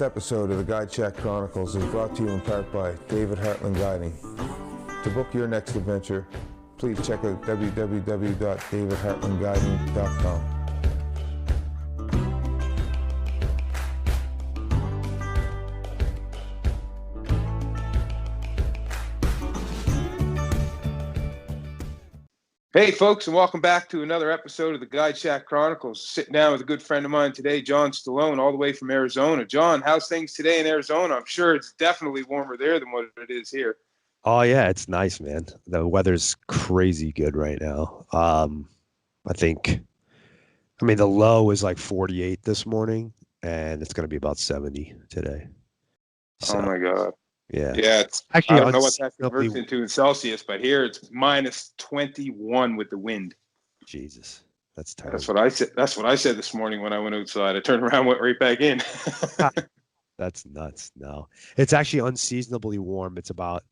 This episode of the Shack Chronicles is brought to you in part by David Hartland Guiding. To book your next adventure, please check out www.davidhartlandguiding.com. Hey folks, and welcome back to another episode of the Shack Chronicles. Sitting down with a good friend of mine today, John Stallone, all the way from Arizona. John, how's things today in Arizona? I'm sure it's definitely warmer there than what it is here. Oh yeah, it's nice, man. The weather's crazy good right now. I mean the low is like 48 this morning, and it's going to be about 70 today. So, oh my God. Yeah. Yeah, it's Actually, I don't know what that converts into in Celsius, but here it's minus 21 with the wind. Jesus, that's terrible. That's what I said this morning when I went outside. I turned around, went right back in. That's nuts. No, it's actually unseasonably warm. It's about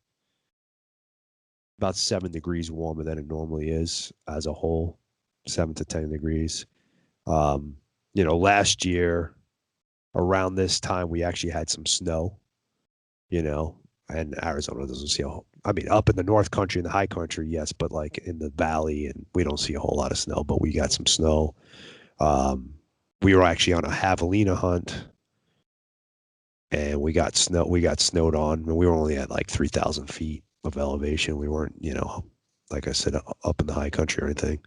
7 degrees warmer than it normally is as a whole, 7 to 10 degrees. Last year around this time we actually had some snow. And Arizona doesn't see up in the North Country, in the high country, yes, but like in the valley, and we don't see a whole lot of snow, but we got some snow. We were actually on a Javelina hunt, and we got snowed on, and we were only at like 3,000 feet of elevation. We weren't, like I said, up in the high country or anything.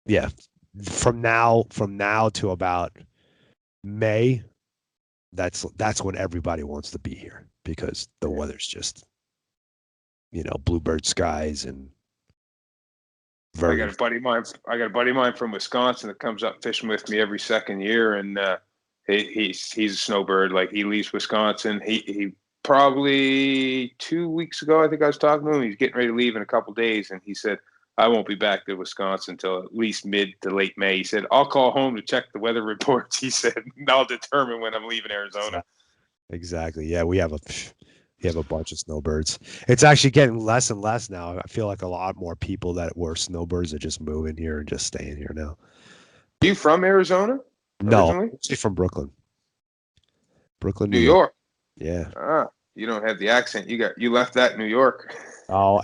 Yeah, from now to about May, that's when everybody wants to be here, because the weather's just, bluebird skies and I got a buddy of mine from Wisconsin that comes up fishing with me every second year, and he's a snowbird. Like, he leaves Wisconsin. He probably 2 weeks ago, I think I was talking to him. He's getting ready to leave in a couple days, and he said, I won't be back to Wisconsin until at least mid to late May. He said, I'll call home to check the weather reports. He said, I'll determine when I'm leaving Arizona. Exactly. Yeah, we have a bunch of snowbirds. It's actually getting less and less now. I feel like a lot more people that were snowbirds are just moving here and just staying here now. Are you from Arizona? No, I'm actually from Brooklyn. New York. Yeah. You don't have the accent. You left that in New York. Oh,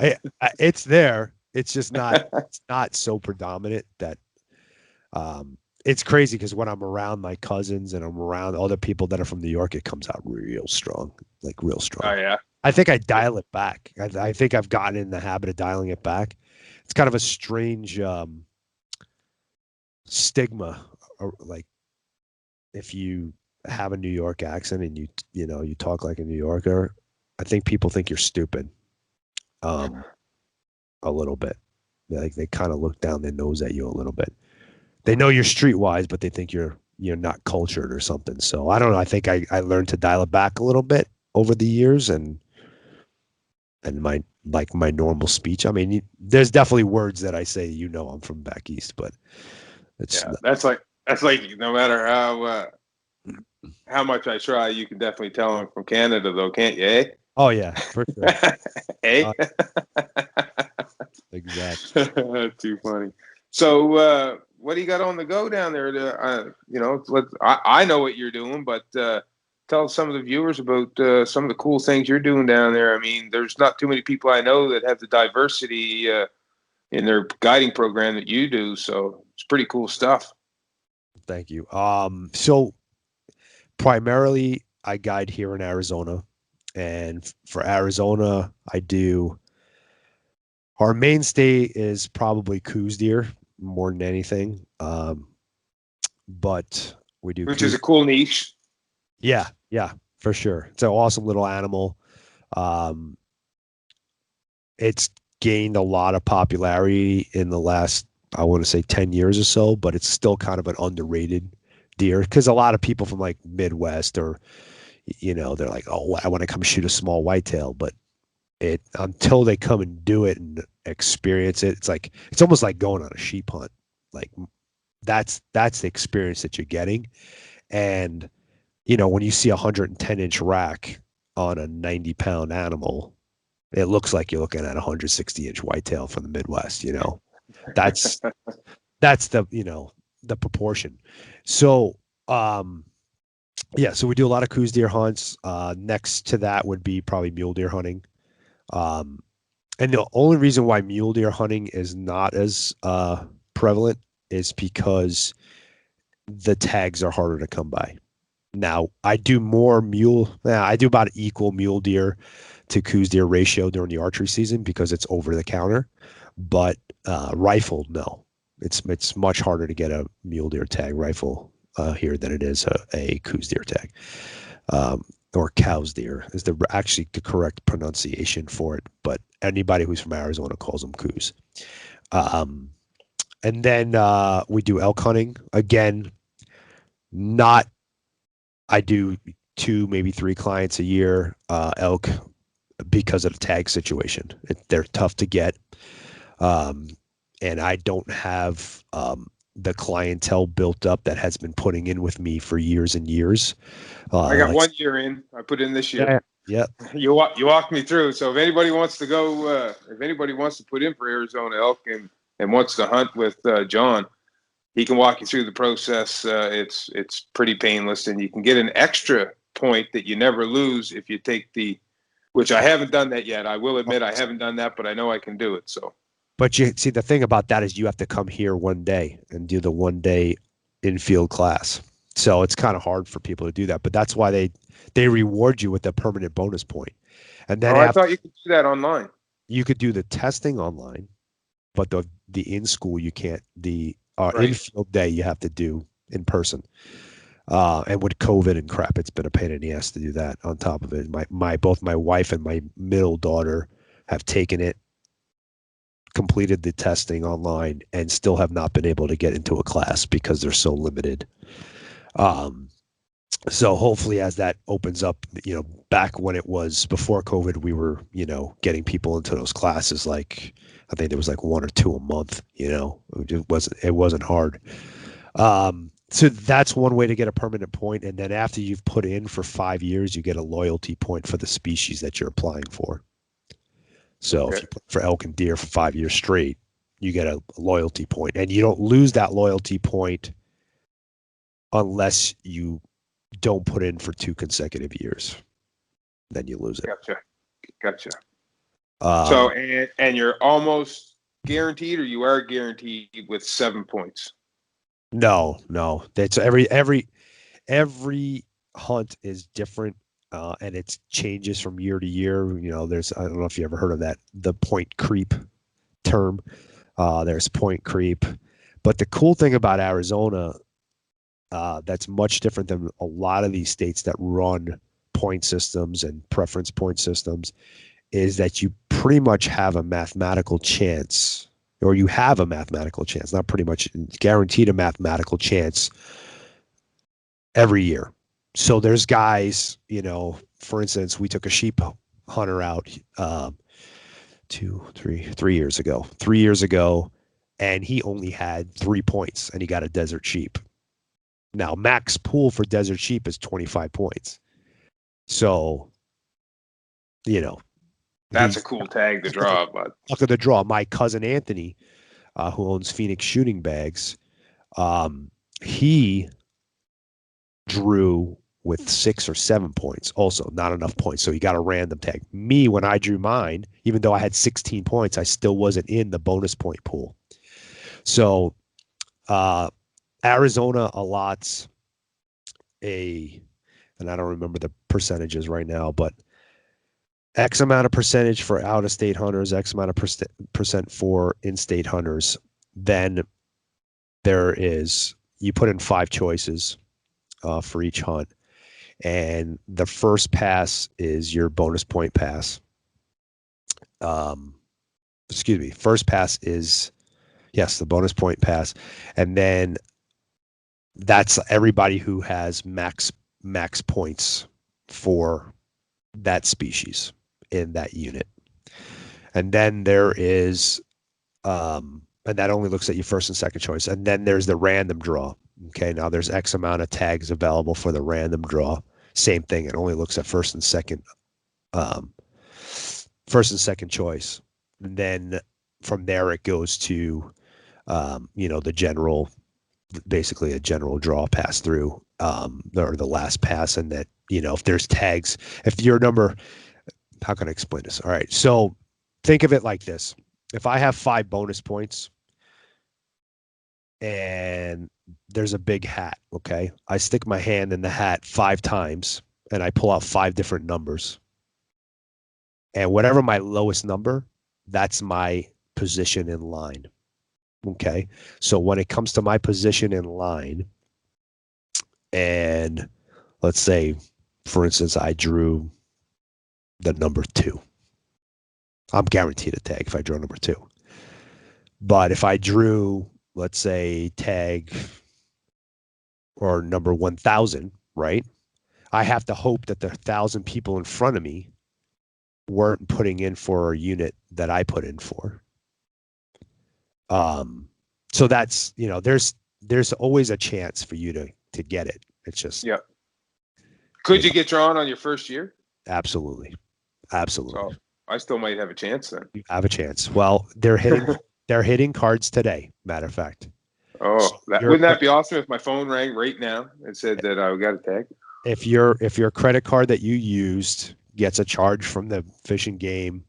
it's there. It's just not. It's not so predominant that. It's crazy because when I'm around my cousins and I'm around other people that are from New York, it comes out real strong, like real strong. Oh yeah. I think I dial it back. I think I've gotten in the habit of dialing it back. It's kind of a strange stigma, like if you have a New York accent and you talk like a New Yorker, I think people think you're stupid. A little bit. Like they kind of look down their nose at you a little bit. They know you're streetwise, but they think you're not cultured or something. So I don't know. I think I learned to dial it back a little bit over the years, and my normal speech. I mean, there's definitely words that I say, I'm from back east, but it's that's like no matter how much I try, you can definitely tell I'm from Canada, though, can't you? Eh? Oh yeah, for sure. Hey. Exactly. Too funny. So, what do you got on the go down there? I know what you're doing, but tell some of the viewers about some of the cool things you're doing down there. I mean, there's not too many people I know that have the diversity in their guiding program that you do. So it's pretty cool stuff. Thank you. So primarily I guide here in Arizona, and for Arizona, our mainstay is probably Coues Deer more than anything. But we do, which is a cool niche. Yeah, for sure. It's an awesome little animal. It's gained a lot of popularity in the last, I want to say 10 years or so, but it's still kind of an underrated deer, because a lot of people from like Midwest or, they're like, oh, I want to come shoot a small whitetail, but until they come and do it and experience it, it's almost like going on a sheep hunt. Like that's the experience that you're getting. And, when you see 110-inch rack on a 90-pound animal, it looks like you're looking at a 160-inch whitetail from the Midwest. That's the proportion. So Yeah, so we do a lot of Coues Deer hunts. Next to that would be probably mule deer hunting. And the only reason why mule deer hunting is not as prevalent is because the tags are harder to come by. Now, I do about equal mule deer to Coues Deer ratio during the archery season because it's over the counter. But rifle, no. It's much harder to get a mule deer tag rifle here than it is a Coues Deer tag. Or Coues Deer is actually the correct pronunciation for it, but anybody who's from Arizona calls them Coues. And then we do elk hunting. Again, I do 2, maybe 3 clients a year, elk, because of the tag situation. They're tough to get. And I don't have the clientele built up that has been putting in with me for years and years. I got 1 year in. I put in this year. Yeah. You walked me through. So if anybody wants to go, if anybody wants to put in for Arizona elk and wants to hunt with John, he can walk you through the process. It's pretty painless, and you can get an extra point that you never lose if you take which I haven't done that yet. I will admit I haven't done that, but I know I can do it. So. But you see, the thing about that is you have to come here one day and do the 1-day infield class. So it's kind of hard for people to do that. But that's why they reward you with a permanent bonus point. And then I thought you could do that online. You could do the testing online, but the in school you can't. The right. Infield day you have to do in person. And with COVID and crap, it's been a pain in the ass to do that. On top of it, both my wife and my middle daughter have taken it, completed the testing online, and still have not been able to get into a class because they're so limited. So hopefully as that opens up, back when it was before COVID, we were, getting people into those classes. Like, I think there was like 1 or 2 a month, it wasn't hard. So that's one way to get a permanent point. And then after you've put in for 5 years, you get a loyalty point for the species that you're applying for. So if you put for elk and deer for 5 years straight, you get a loyalty point, and you don't lose that loyalty point unless you don't put in for 2 consecutive years. Then you lose it. Gotcha. So, and you're almost guaranteed, or you are guaranteed with 7 points? No. That's every hunt is different. And it changes from year to year. I don't know if you ever heard of that, the point creep term. There's point creep. But the cool thing about Arizona, that's much different than a lot of these states that run point systems and preference point systems, is that you pretty much have a mathematical chance, or you have a mathematical chance, not pretty much, guaranteed a mathematical chance every year. So there's guys, for instance, we took a sheep hunter out 3 years ago. 3 years ago, and he only had 3 points, and he got a desert sheep. Now, max pool for desert sheep is 25 points. So, that's a cool tag to draw. But after the draw, my cousin Anthony, who owns Phoenix Shooting Bags, he drew with 6 or 7 points, also not enough points. So he got a random tag. Me, when I drew mine, even though I had 16 points, I still wasn't in the bonus point pool. So Arizona allots and I don't remember the percentages right now, but X amount of percentage for out-of-state hunters, X amount of percent for in-state hunters. Then you put in 5 choices for each hunt. And the first pass is your bonus point pass. First pass is, yes, the bonus point pass. And then that's everybody who has max points for that species in that unit. And then there is, and that only looks at your first and second choice. And then there's the random draw. Okay, now there's X amount of tags available for the random draw. Same thing. It only looks at first and second choice. And then from there it goes to, the general, basically a general draw pass through. or the last pass, and that, if there's tags, if your number, how can I explain this? All right. So think of it like this. If I have 5 bonus points and there's a big hat, okay, I stick my hand in the hat 5 times and I pull out 5 different numbers. And whatever my lowest number, that's my position in line. Okay. So when it comes to my position in line, and let's say, for instance, I drew the number 2. I'm guaranteed a tag if I draw number 2. But if I drew, let's say, tag or number 1,000, right? I have to hope that the 1,000 people in front of me weren't putting in for a unit that I put in for. So that's, there's always a chance for you to get it. It's just, yeah. Could you get drawn on your first year? Absolutely. So I still might have a chance then. You have a chance. Well, they're hitting cards today, matter of fact. Oh, so wouldn't that be awesome if my phone rang right now and said that I got a tag? If your credit card that you used gets a charge from the Fish and Game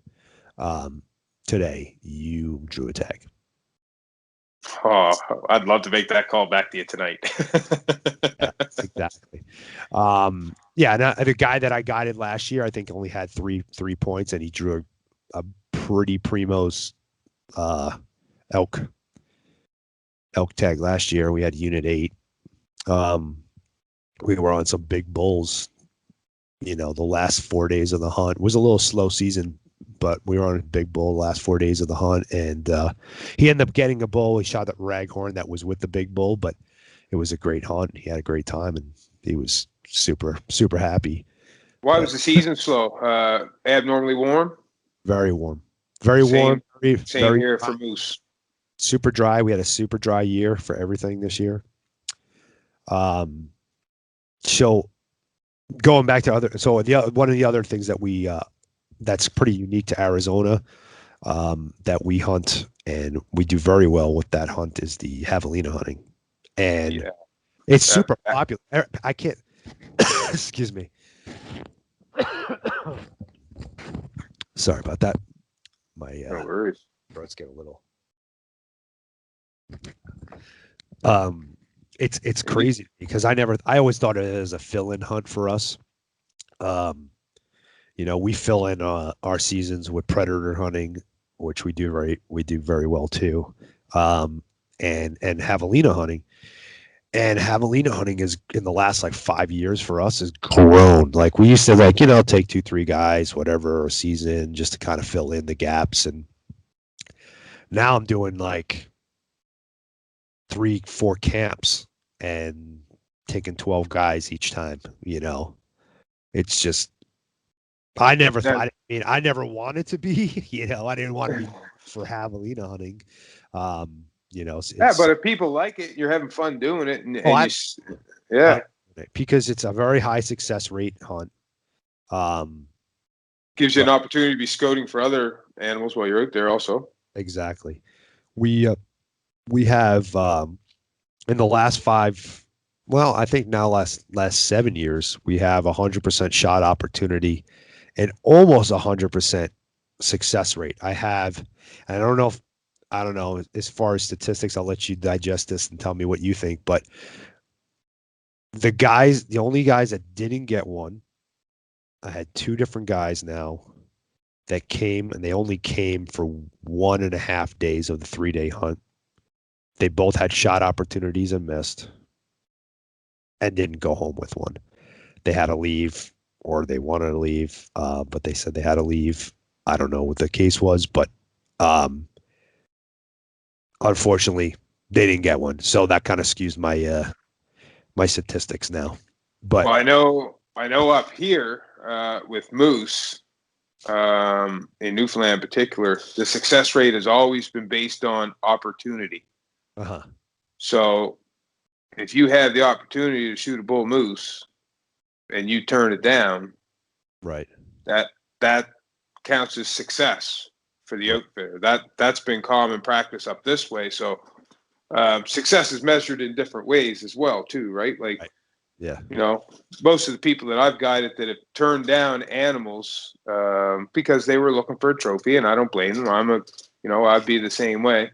today, you drew a tag. Oh, I'd love to make that call back to you tonight. Yeah, exactly. Yeah, and the guy that I guided last year, I think only had three points, and he drew a pretty primos elk tag last year. We had unit 8. We were on some big bulls. The last 4 days of the hunt was a little slow season, but we were on a big bull the last 4 days of the hunt, and he ended up getting a bull. He shot that raghorn that was with the big bull, but it was a great hunt. He had a great time, and he was super, super happy. Why was the season slow? Abnormally warm? Very warm. Very warm. Same here for moose. Super dry. We had a super dry year for everything this year. So going back to one of the other things that we that's pretty unique to Arizona, that we hunt and we do very well with that hunt is the javelina hunting, and it's super popular. I can't. Excuse me. Sorry about that. My no worries. Throat's getting a little. It's crazy because I always thought it as a fill-in hunt for us. We fill in our seasons with predator hunting, which we do very well too, and javelina hunting. And javelina hunting is in the last 5 years for us has grown. Like we used to take 2-3 guys, whatever, a season just to kind of fill in the gaps. And now I'm doing 3-4 camps and taking 12 guys each time. It's just, I never thought, I never wanted to be, I didn't want to be for javelina hunting. But if people like it, you're having fun doing it. Because it's a very high success rate hunt. Gives you an opportunity to be scouting for other animals while you're out there also. Exactly. We have, in the last 5, I think now last 7 years, we have 100% shot opportunity and almost 100% success rate. I don't know, as far as statistics, I'll let you digest this and tell me what you think, but the only guys that didn't get one, I had 2 different guys now that came, and they only came for 1.5 days of the 3-day hunt. They both had shot opportunities and missed and didn't go home with one. They had to leave, or they wanted to leave, but they said they had to leave. I don't know what the case was, but unfortunately, they didn't get one. So that kind of skews my my statistics now. But I know up here with moose, in Newfoundland in particular, the success rate has always been based on opportunity. So if you have the opportunity to shoot a bull moose and you turn it down, right, that counts as success for the outfitter. That's been common practice up this way. So success is measured in different ways as well too, right? Yeah. You know, most of the people that I've guided that have turned down animals because they were looking for a trophy, and I don't blame them. I'd be the same way.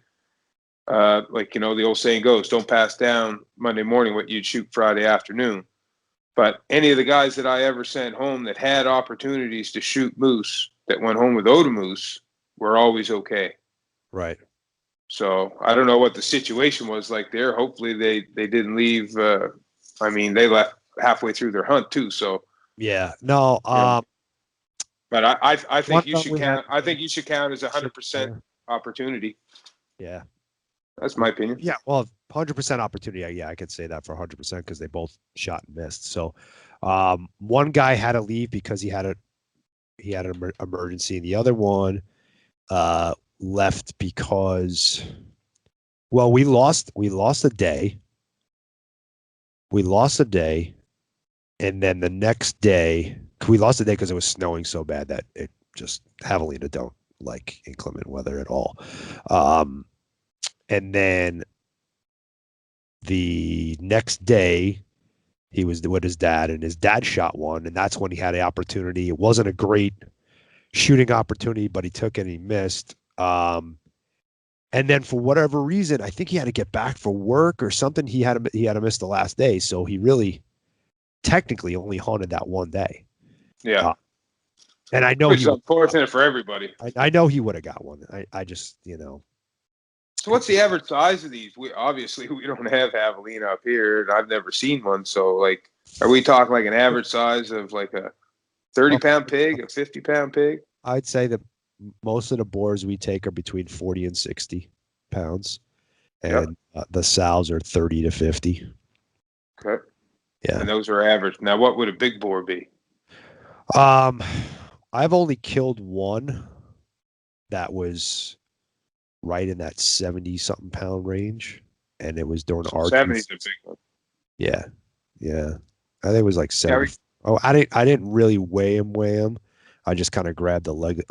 Like, the old saying goes, don't pass down Monday morning what you'd shoot Friday afternoon. But any of the guys that I ever sent home that had opportunities to shoot moose that went home with Oda moose were always okay. Right. So I don't know what the situation was like there. Hopefully they didn't leave. They left halfway through their hunt too. So yeah, no. But I think you should count. Had, I think you should count as 100% opportunity. Yeah, that's my opinion. Yeah, well, 100% opportunity. Yeah, I could say that for 100% because they both shot and missed. So, one guy had to leave because he had an emergency, and the other one left because, well, we lost a day. We lost a day, and then the next day we lost a day because it was snowing so bad that it just Javelina don't like inclement weather at all. And then the next day he was with his dad, and his dad shot one, and that's when he had the opportunity. It wasn't a great shooting opportunity, but he took it and he missed. And then for whatever reason, I think he had to get back for work or something. He had to miss the last day, so he really technically only hunted that one day. Yeah. And I know it's unfortunate for everybody. I know he would have got one. I just, So what's the average size of these? We don't have javelina up here, and I've never seen one. So, like, are we talking like an average size of like a 30-pound pig, a 50-pound pig? I'd say that most of the boars we take are between 40 and 60 pounds, and the sows are 30 to 50. Okay. Yeah. And those are average. Now, what would a big boar be? I've only killed one that was right in that 70-something pound range, and it was during archery. 70 is a big one. Yeah. I think it was like 70. I didn't really weigh him. I just kind of grabbed a luggage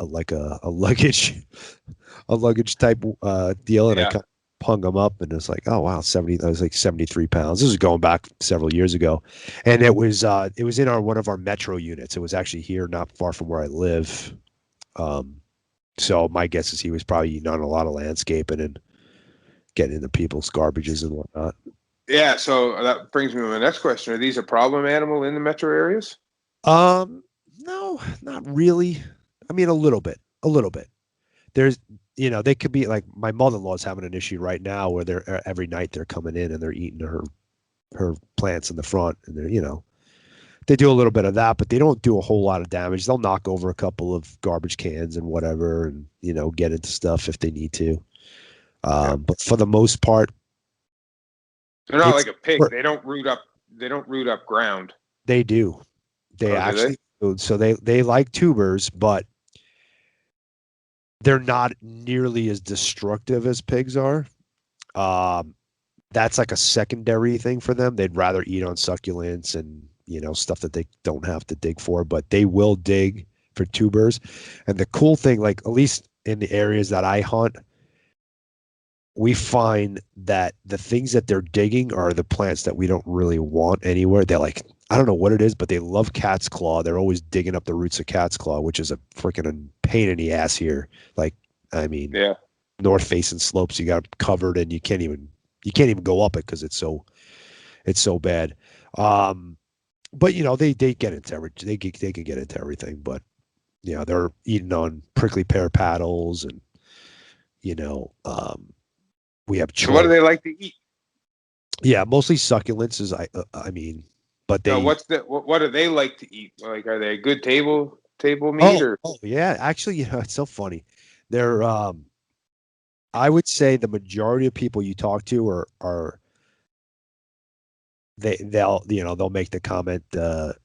type deal, and I kind of hung him up, and it's like, oh wow, 70. That was like 73 pounds. This is going back several years ago, and it was in one of our metro units. It was actually here, not far from where I live. So my guess is he was probably eating on a lot of landscaping and getting into people's garbages and whatnot. Yeah, so that brings me to my next question. Are these a problem animal in the metro areas? No, not really. I mean, a little bit. There's, they could be like my mother-in-law's having an issue right now where they're every night they're coming in and they're eating her plants in the front, and they're, they do a little bit of that, but they don't do a whole lot of damage. They'll knock over a couple of garbage cans and whatever, and, get into stuff if they need to. But for the most part, they're not like a pig. They don't root up ground. They do. They actually do. So they like tubers, but they're not nearly as destructive as pigs are. That's like a secondary thing for them. They'd rather eat on succulents and, stuff that they don't have to dig for, but they will dig for tubers. And the cool thing, like at least in the areas that I hunt, we find that the things that they're digging are the plants that we don't really want anywhere. They're like, I don't know what it is, but they love cat's claw. They're always digging up the roots of cat's claw, which is a freaking pain in the ass here. Like, I mean, north facing slopes, you got covered and you can't even go up it because it's so bad. But they get into everything. They can get into everything, but they're eating on prickly pear paddles, and we have. So what do they like to eat? Yeah, mostly succulents. But they. What do they like to eat? Like, are they a good table meat or? Oh yeah, actually, it's so funny. They're I would say the majority of people you talk to are they'll make the comment that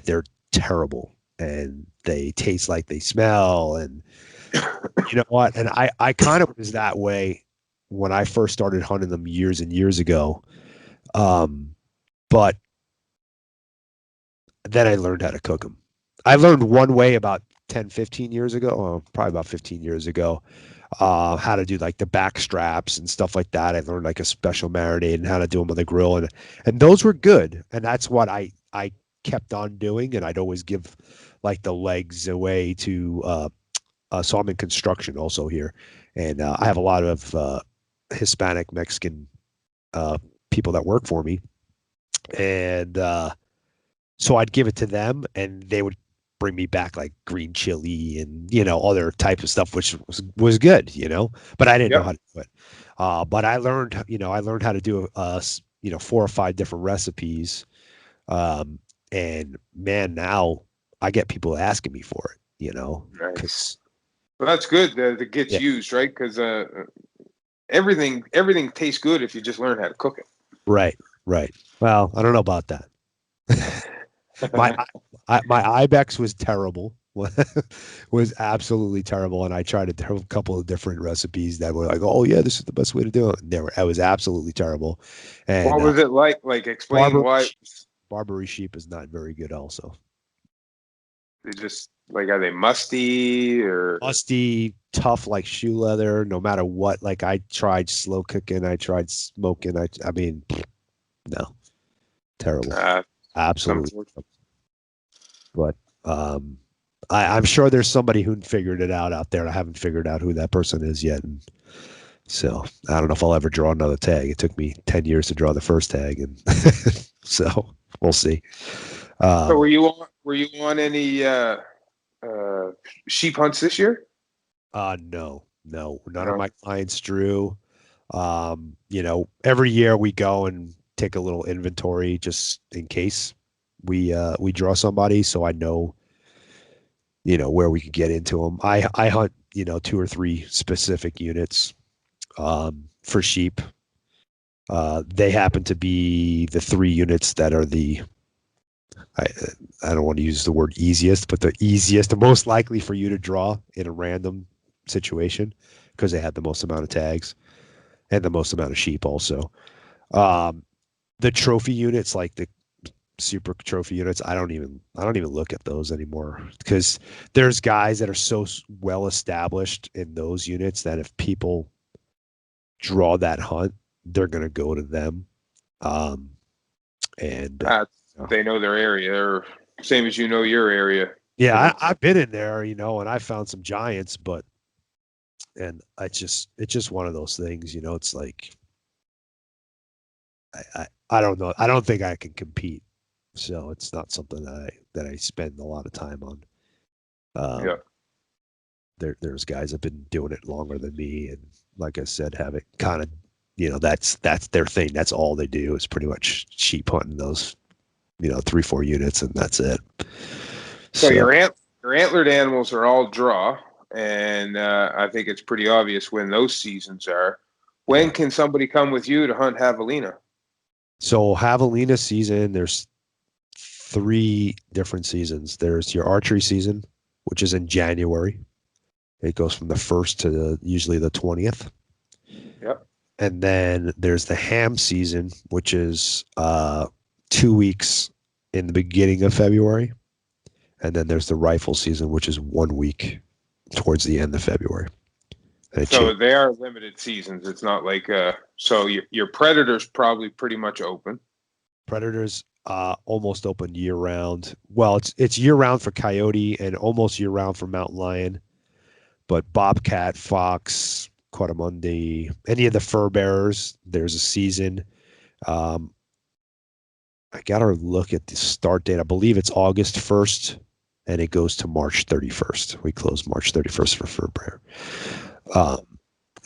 they're terrible and they taste like they smell, and you know what? And I kind of was that way when I first started hunting them years and years ago. But then I learned how to cook them. I learned one way about 10, 15 years ago, probably about 15 years ago, how to do like the back straps and stuff like that. I learned like a special marinade and how to do them on the grill, and those were good. And that's what I kept on doing. And I'd always give like the legs away to, so I'm in construction also here, and I have a lot of Hispanic, Mexican people that work for me. And so I'd give it to them, and they would bring me back like green chili and other types of stuff, which was good, but I didn't know how to do it. But I learned how to do 4 or 5 different recipes, and man, now I get people asking me for it, Nice. Well, that's good that it gets used, right? Because everything tastes good if you just learn how to cook it. Right. Well, I don't know about that. my ibex was terrible. Was absolutely terrible, and I tried a couple of different recipes that were like, "Oh yeah, this is the best way to do it." And I was absolutely terrible. And what was it like? Like, explain why. Barbary sheep is not very good. Also, they just like, are they musty or musty, tough like shoe leather? No matter what. Like I tried slow cooking, I tried smoking. I mean, no, terrible. Absolutely. But I'm sure there's somebody who figured it out there. I haven't figured out who that person is yet, and so I don't know if I'll ever draw another tag. It took me 10 years to draw the first tag, and so we'll see. So were you on any sheep hunts this year? No. None of my clients drew. Every year we go and take a little inventory just in case we draw somebody, so I know where we could get into them. I hunt 2 or 3 specific units for sheep. They happen to be the 3 units that are I don't want to use the word easiest, but the easiest, the most likely for you to draw in a random situation, because they had the most amount of tags and the most amount of sheep also. The trophy units, like the super trophy units, I don't even look at those anymore, because there's guys that are so well established in those units that if people draw that hunt, they're going to go to them. And they know their area, or same as your area. Yeah, I've been in there, and I found some giants, and it's just one of those things, it's like, I don't know. I don't think I can compete. So it's not something that I spend a lot of time on. There's guys that have been doing it longer than me, and like I said, have it kind of, that's their thing. That's all they do is pretty much sheep hunting those, 3, 4 units, and that's it. So your antlered animals are all draw, and I think it's pretty obvious when those seasons are. When can somebody come with you to hunt javelina? So javelina season, there's 3 different seasons. There's your archery season, which is in January. It goes from the 1st to usually the 20th. Yep. And then there's the ham season, which is 2 weeks in the beginning of February. And then there's the rifle season, which is 1 week towards the end of February. So they are limited seasons. It's not like so your predator's probably pretty much open. Predators almost open year round. Well, it's year round for coyote and almost year round for mountain lion. But bobcat, fox, Quadrimundi, any of the fur bearers, there's a season. I got to look at the start date. I believe it's August 1st, and it goes to March 31st. We close March 31st for fur bearer.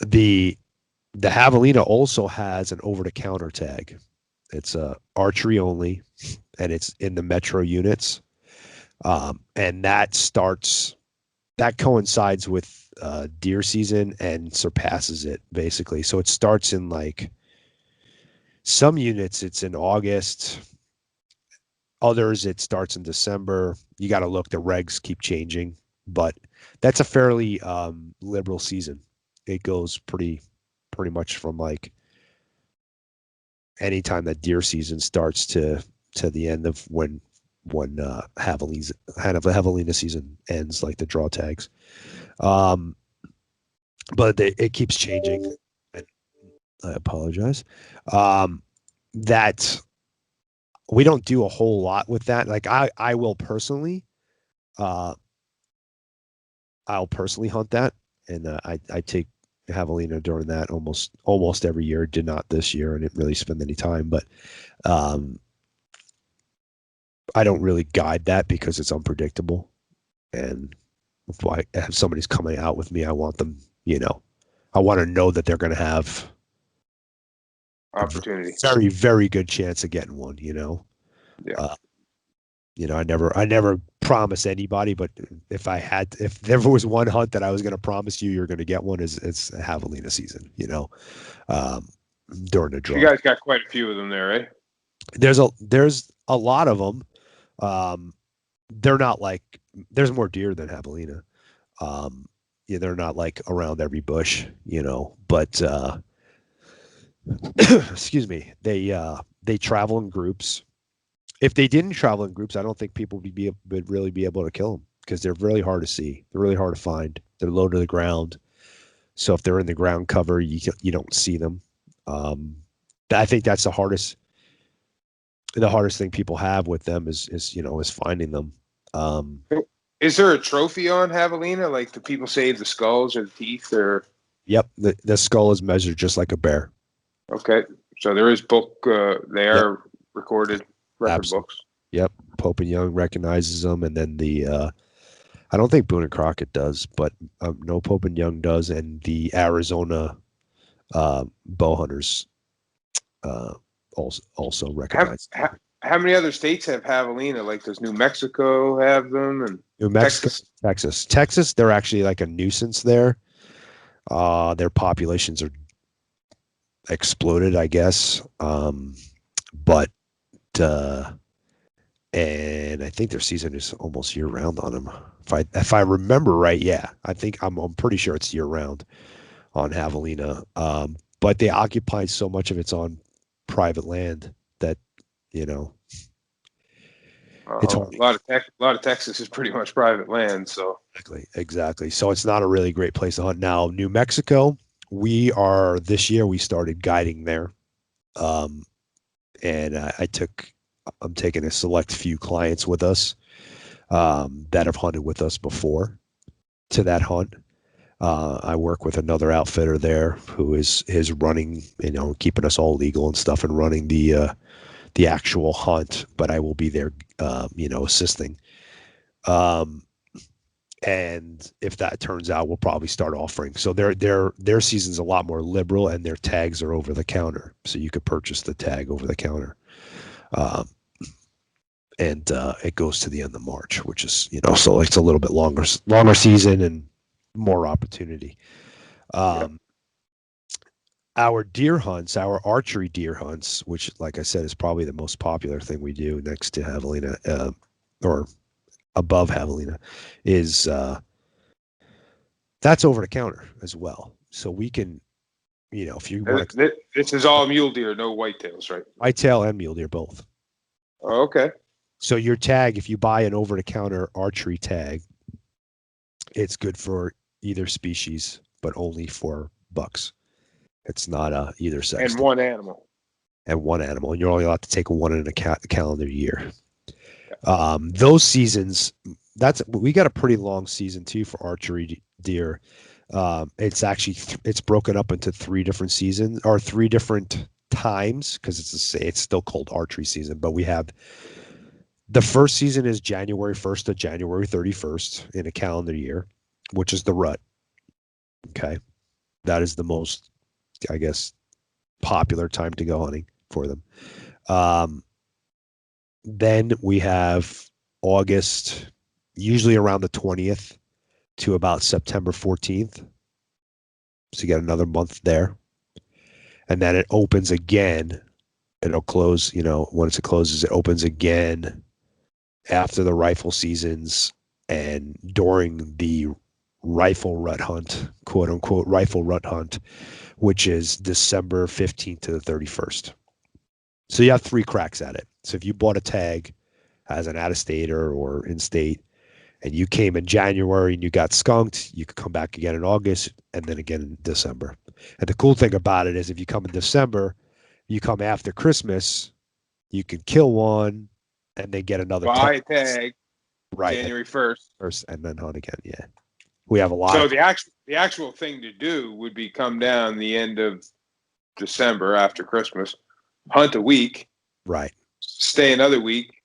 The javelina also has an over-the-counter tag. It's archery only, and it's in the metro units. And that coincides with deer season and surpasses it, basically. So it starts in like some units, it's in August. Others, it starts in December. You got to look, the regs keep changing, but that's a fairly liberal season. It goes pretty much from like anytime that deer season starts to the end of when Javelina season ends, like the draw tags. But it keeps changing. I apologize. That we don't do a whole lot with that. Like I will personally, I'll personally hunt that, and I take Javelina during that almost every year. Did not this year, and didn't really spend any time, but I don't really guide that because it's unpredictable, and if somebody's coming out with me, I want them, I want to know that they're going to have opportunity. Very, very good chance of getting one, Yeah. I never promise anybody, but if there was one hunt that I was going to promise you're going to get one, it's Javelina season, during the draw. You guys got quite a few of them there, eh? There's a lot of them. They're not like, there's more deer than Javelina. They're not like around every bush, but excuse me, they travel in groups. If they didn't travel in groups, I don't think people would really be able to kill them because they're really hard to see. They're really hard to find. They're low to the ground. So if they're in the ground cover, you don't see them. I think that's the hardest thing people have with them is finding them. Is there a trophy on Javelina? Like, do people save the skulls or the teeth? Or Yep, the skull is measured just like a bear. Okay, so there is book. They are recorded record Absolutely. books. Yep, Pope and Young recognizes them, and then I don't think Boone and Crockett does, but no, Pope and Young does, and the Arizona bow hunters also recognize. How many other states have Javelina? Like, does New Mexico have them? And New Mexico, Texas, they're actually like a nuisance there. Their populations are exploded, I guess. But and I think their season is almost year round on them. If I remember right, yeah, I'm pretty sure it's year round on Javelina. But they occupy so much of it's on private land that it's a lot of Texas is pretty much private land. So exactly. So it's not a really great place to hunt. Now, New Mexico, this year we started guiding there, and I'm taking a select few clients with us that have hunted with us before to that hunt. I work with another outfitter there who is running, keeping us all legal and stuff, and running the actual hunt. But I will be there, assisting. And if that turns out, we'll probably start offering. So their season's a lot more liberal, and their tags are over the counter, so you could purchase the tag over the counter. And it goes to the end of March, which is, so it's a little bit longer season and more opportunity. Our deer hunts, our archery deer hunts, which, like I said, is probably the most popular thing we do next to Javelina, or above Javelina, is that's over the counter as well. So we can, if you want to, this is all mule deer, no whitetails, right? Whitetail and mule deer both. Oh, okay. So your tag, if you buy an over-the-counter archery tag, it's good for either species, but only for bucks. It's not either sex. And one animal. And you're only allowed to take one in a calendar year. Yeah. Those seasons, we got a pretty long season too for archery deer. It's actually it's broken up into 3 different seasons, or 3 different times, because it's still called archery season, but we have. The first season is January 1st to January 31st in a calendar year, which is the rut. Okay. That is the most, I guess, popular time to go hunting for them. Then we have August, usually around the 20th to about September 14th. So you got another month there. And then it opens again. It'll close, once it closes, it opens again after the rifle seasons and during the rifle rut hunt, quote unquote rifle rut hunt, which is December 15th to the 31st. So you have 3 cracks at it. So if you bought a tag as an out-of-stater or in-state, and you came in January and you got skunked, you could come back again in August and then again in December. And the cool thing about it is if you come in December, you come after Christmas, you can kill one and then get another buy tag right January 1st. And then hunt again. Yeah. We have a lot. So the actual thing to do would be come down the end of December after Christmas, hunt a week, right, stay another week.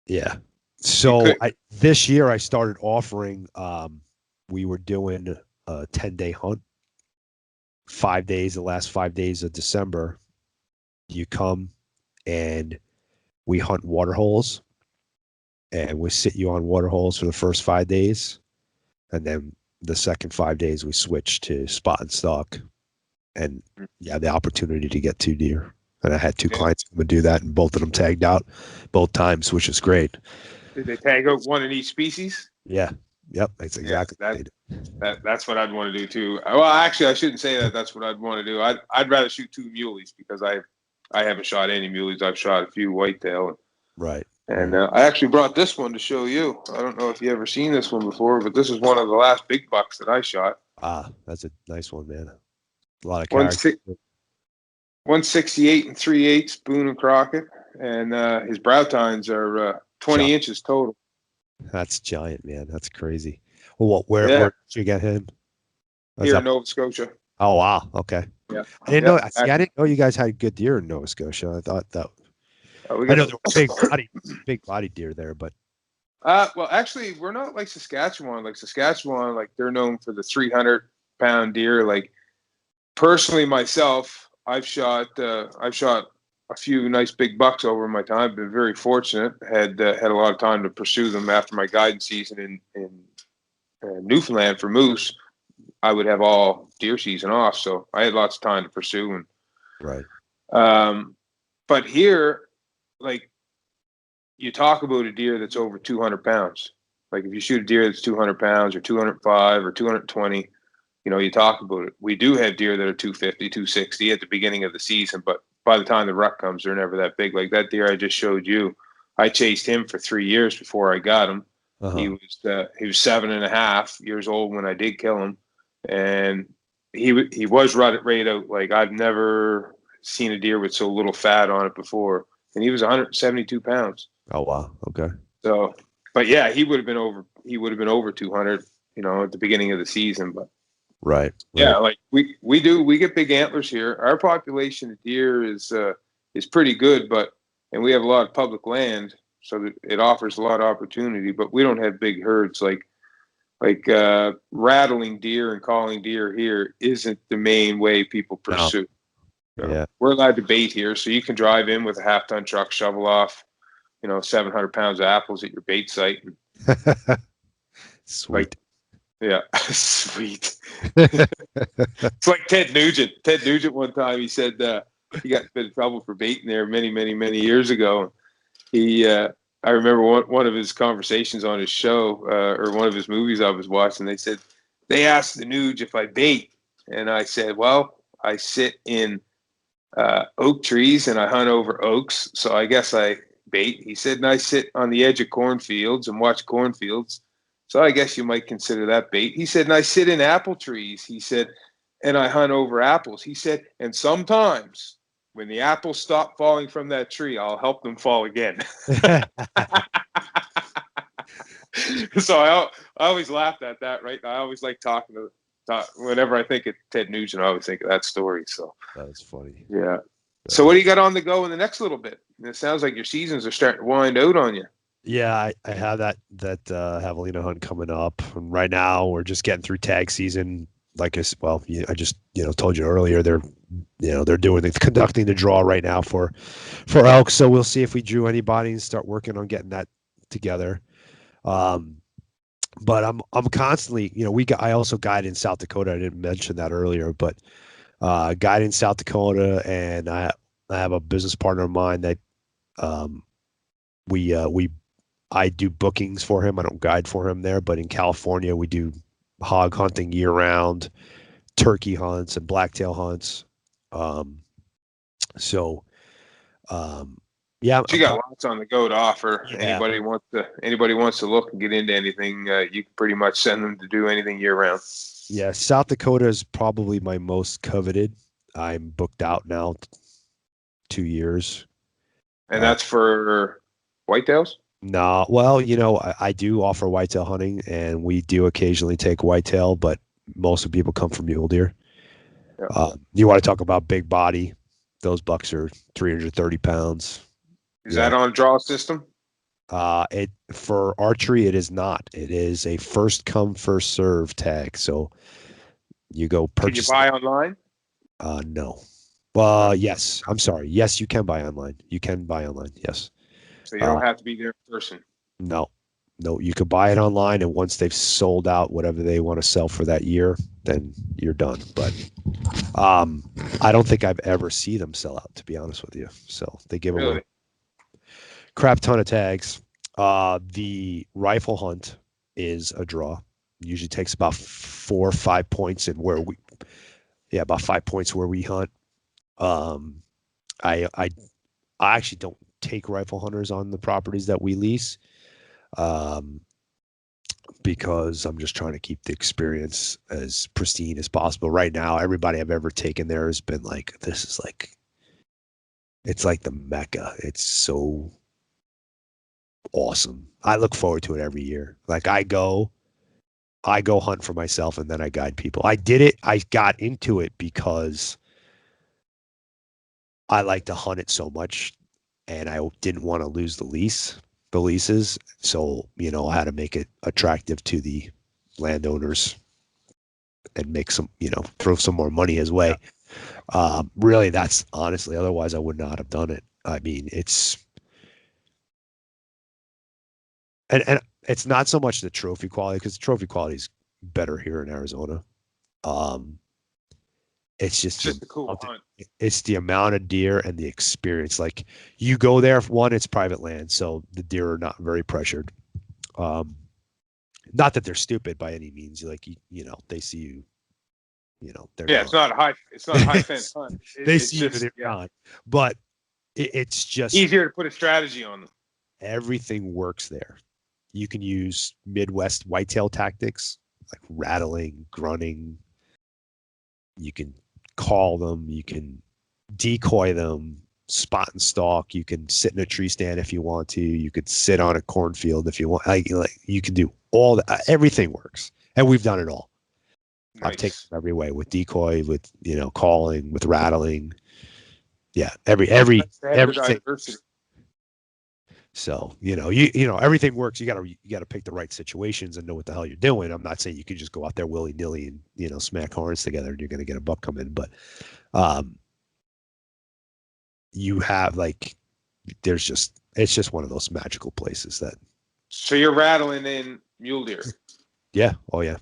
Yeah. So this year I started offering, we were doing a 10-day hunt, 5 days, the last 5 days of December. You come and we hunt water holes, and we sit you on water holes for the first 5 days. And then the second 5 days we switch to spot and stalk, and the opportunity to get 2 deer. And I had 2 clients come and do that, and both of them tagged out both times, which is great. Did they tag out one in each species? Yeah. Yep. That's exactly that's what I'd want to do too. Well, actually, I shouldn't say that. That's what I'd want to do. I'd rather shoot 2 muleys because I haven't shot any muleys. I've shot a few whitetail. Right. And I actually brought this one to show you. I don't know if you ever seen this one before, but this is one of the last big bucks that I shot. Ah, that's a nice one, man. A lot of character. 168 and 3/8 Boone and Crockett, and his brow tines are 20 inches total. That's giant, man. That's crazy. Well, where did you get him? Here in Nova Scotia. Oh wow, okay. Yeah, I didn't know. See, I didn't know you guys had good deer in Nova Scotia. I thought that. I know there were big body deer there, but. Well, actually, we're not like Saskatchewan. Like Saskatchewan, like they're known for the 300-pound deer. Like personally, myself, I've shot a few nice big bucks over my time. Been very fortunate. Had a lot of time to pursue them after my guidance season in Newfoundland for moose. I would have all deer season off, so I had lots of time to pursue. And right. But here, like you talk about a deer that's over 200 pounds. Like if you shoot a deer that's 200 pounds or 205 or 220, you talk about it. We do have deer that are 250, 260 at the beginning of the season, but by the time the rut comes, they're never that big. Like that deer I just showed you, I chased him for 3 years before I got him. Uh-huh. He was 7.5 years old when I did kill him, and he was rutted out. Like I've never seen a deer with so little fat on it before, and he was 172 pounds. Oh wow, okay. So, but yeah, he would have been over 200, at the beginning of the season, but. Right. Yeah, like we get big antlers here. Our population of deer is pretty good, and we have a lot of public land, so that it offers a lot of opportunity. But we don't have big herds like rattling deer and calling deer here isn't the main way people pursue. No. Yeah, we're allowed to bait here, so you can drive in with a half-ton truck, shovel off, 700 pounds of apples at your bait site. Sweet. Yeah, sweet. It's like Ted Nugent. Ted Nugent one time he said he got in trouble for baiting there many, many, many years ago. I remember one of his conversations on his show or one of his movies I was watching. They asked the Nuge if I bait, and I said, well, I sit in oak trees and I hunt over oaks, so I guess I bait. He said, and I sit on the edge of cornfields and watch cornfields. So I guess you might consider that bait. He said, and I sit in apple trees. He said, and I hunt over apples. He said, and sometimes when the apples stop falling from that tree, I'll help them fall again. So I always laughed at that, right? I always like talking whenever I think of Ted Nugent, I always think of that story. So that's funny. Yeah. So what do you got on the go in the next little bit? It sounds like your seasons are starting to wind out on you. Yeah, I have that Javelina hunt coming up. And right now, we're just getting through tag season. Like I just told you earlier, they're conducting the draw right now for elk. So we'll see if we drew anybody and start working on getting that together. But I'm constantly, I also guide in South Dakota. I didn't mention that earlier, but guide in South Dakota, and I have a business partner of mine that I do bookings for him. I don't guide for him there, but in California, we do hog hunting year round, turkey hunts and blacktail hunts. Yeah, She got lots on the go to offer. Yeah. Anybody wants to look and get into anything, you can pretty much send them to do anything year round. Yeah, South Dakota is probably my most coveted. I'm booked out now 2 years. And that's for whitetails? No, well, I do offer whitetail hunting, and we do occasionally take whitetail, but most of the people come from mule deer. Yeah. You want to talk about big body? Those bucks are 330 pounds. Is that on a draw system? It for archery, it is not. It is a first come, first serve tag. So you go purchase. Can you buy online? No. Yes. I'm sorry. Yes, you can buy online. You can buy online. Yes. So you don't have to be there in person. No. You could buy it online, and once they've sold out whatever they want to sell for that year, then you're done. But I don't think I've ever seen them sell out, to be honest with you. So they give away crap ton of tags. The rifle hunt is a draw. Usually takes about 4 or 5 points about 5 points where we hunt. I actually don't take rifle hunters on the properties that we lease, because I'm just trying to keep the experience as pristine as possible. Right now, everybody I've ever taken there has been like, this is like, it's like the Mecca. It's so awesome. I look forward to it every year. Like I go hunt for myself, and then I guide people. I got into it because I like to hunt it so much, and I didn't want to lose the leases. So, I had to make it attractive to the landowners and make some, throw some more money his way. Really, that's honestly, otherwise I would not have done it. I mean, and it's not so much the trophy quality, because the trophy quality is better here in Arizona. It's just a cool hunt. It's the amount of deer and the experience. Like you go there, one, it's private land, so the deer are not very pressured. Not that they're stupid by any means. Like they see you. They're it's not a high fence hunt. They see you, they're not. But it's just easier to put a strategy on them. Everything works there. You can use Midwest whitetail tactics like rattling, grunting. You can call them. You can decoy them, spot and stalk. You can sit in a tree stand if you want to. You could sit on a cornfield if you want. Like you can do all that. Everything works, and we've done it all. Nice. I've taken it every way, with decoy, with calling, with rattling. Yeah, everything. So everything works. You gotta pick the right situations and know what the hell you're doing. I'm not saying you can just go out there willy nilly and smack horns together and you're gonna get a buck come in, but you have it's just one of those magical places that. So you're rattling in mule deer. Yeah. Oh yeah.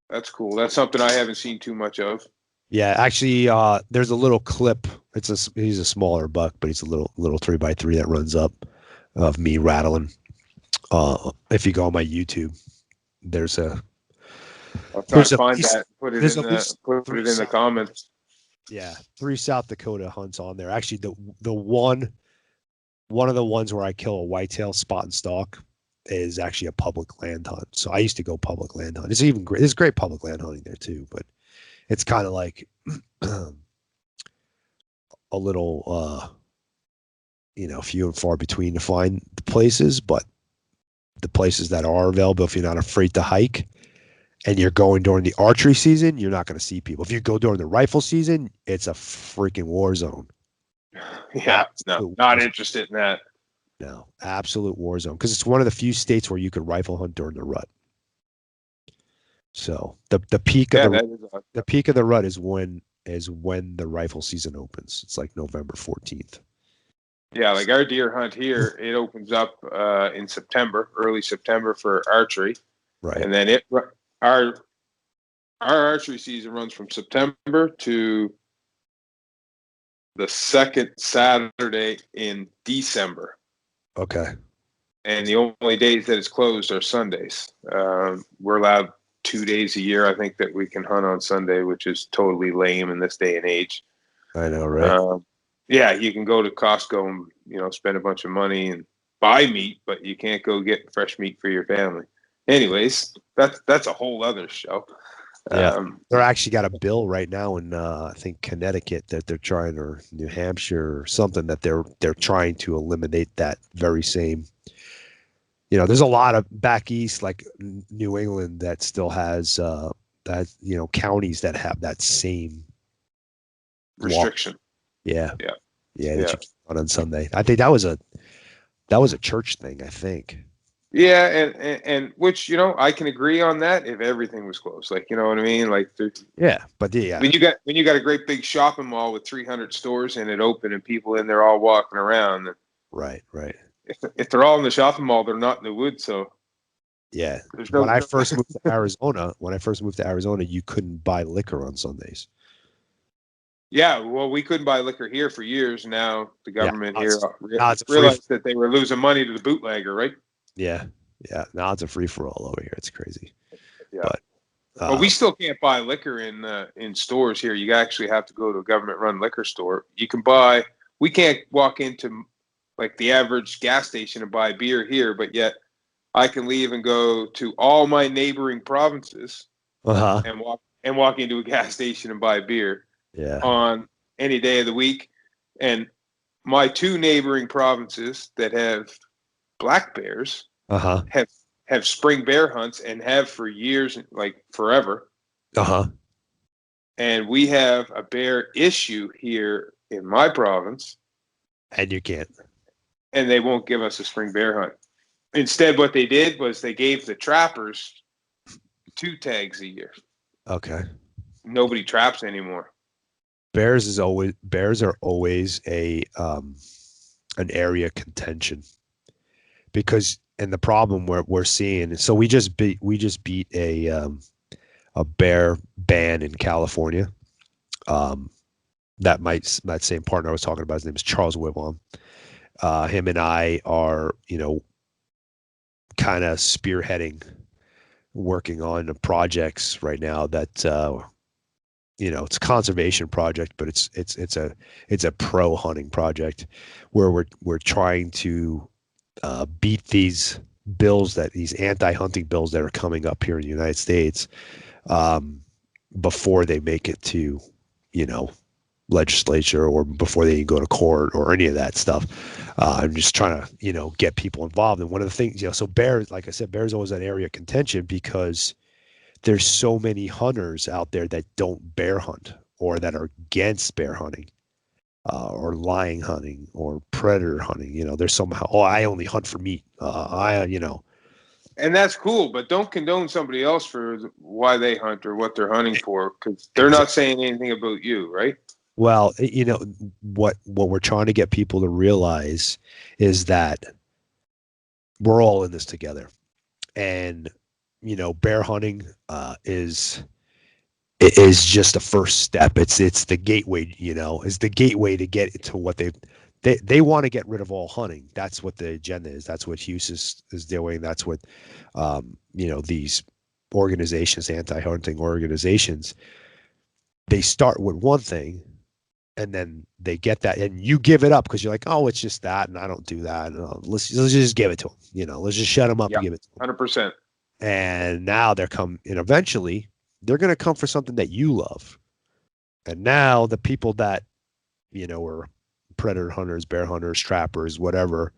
That's cool. That's something I haven't seen too much of. Yeah, actually, there's a little clip. He's a smaller buck, but he's a little 3x3 that runs up of me rattling. If you go on my YouTube, there's a. I'll try to find that. Put it in the comments. Yeah, 3 South Dakota hunts on there. Actually, the one of the ones where I kill a whitetail spot and stalk is actually a public land hunt. So I used to go public land hunt. It's even great. There's great public land hunting there too, but it's kind of like a little few and far between to find the places, but the places that are available, if you're not afraid to hike and you're going during the archery season, you're not going to see people. If you go during the rifle season, it's a freaking war zone. Yeah, no, not interested in that. No, absolute war zone, because it's one of the few states where you could rifle hunt during the rut. So the peak of the peak of the rut is when the rifle season opens. It's like November 14th. Yeah, like our deer hunt here, it opens up in September, early September for archery. Right. And then our archery season runs from September to the second Saturday in December. Okay. And the only days that it's closed are Sundays. We're allowed 2 days a year, I think, that we can hunt on Sunday, which is totally lame in this day and age. I know, right? Yeah, you can go to Costco and, you know, spend a bunch of money and buy meat, but you can't go get fresh meat for your family. Anyways, that's a whole other show. Yeah. They're actually got a bill right now in I think Connecticut that they're trying, or New Hampshire or something, that they're trying to eliminate that very same. You know, there's a lot of back east, like New England, that still has that, you know, counties that have that same restriction. Law. Yeah. Yeah. Yeah. That you can't run on Sunday. I think that was a church thing, I think. Yeah, and which, you know, I can agree on that if everything was closed. Like, you know what I mean? Like, yeah, but yeah, when you got a great big shopping mall with 300 stores in it open and people in there all walking around. Right. If they're all in the shopping mall, they're not in the woods. So yeah, when I first moved to Arizona, you couldn't buy liquor on Sundays. Yeah, well, we couldn't buy liquor here for years. Now the government here realized that they were losing money to the bootlegger, right? Yeah. Now it's a free for all over here. It's crazy. Yeah, but we still can't buy liquor in stores here. You actually have to go to a government-run liquor store. We can't walk into like the average gas station and buy beer here, but yet I can leave and go to all my neighboring provinces and walk into a gas station and buy beer on any day of the week. And my two neighboring provinces that have black bears have spring bear hunts and have for years, like forever. And we have a bear issue here in my province. And you can't. And they won't give us a spring bear hunt. Instead, what they did was they gave the trappers 2 tags a year. Okay. Nobody traps anymore. Bears are always a an area contention, because, and the problem we're seeing, so we just beat a bear ban in California. That same partner I was talking about, his name is Charles Wigwam. Him and I are, you know, kind of spearheading, working on projects right now that you know, it's a conservation project, but it's a pro hunting project where we're trying to beat these anti-hunting bills that are coming up here in the United States before they make it to, you know, legislature, or before they go to court or any of that stuff. I'm just trying to, you know, get people involved. And one of the things, you know, so bears, like I said, bears always an area of contention because there's so many hunters out there that don't bear hunt, or that are against bear hunting, or lion hunting, or predator hunting. You know, there's somehow, I only hunt for meat. You know. And that's cool, but don't condone somebody else for why they hunt or what they're hunting for, because they're not saying anything about you, right? Well, you know, what we're trying to get people to realize is that we're all in this together. And, you know, bear hunting is just a first step. It's the gateway, you know, is the gateway to get to what they want to get rid of all hunting. That's what the agenda is. That's what Hughes is doing. That's what, you know, these organizations, anti-hunting organizations, they start with one thing, and then they get that, and you give it up because you're like, oh, it's just that, and I don't do that. Let's just give it to them. You know, let's just shut them up and give it to them. 100%. And now and eventually they're going to come for something that you love. And now the people that, you know, are predator hunters, bear hunters, trappers, whatever,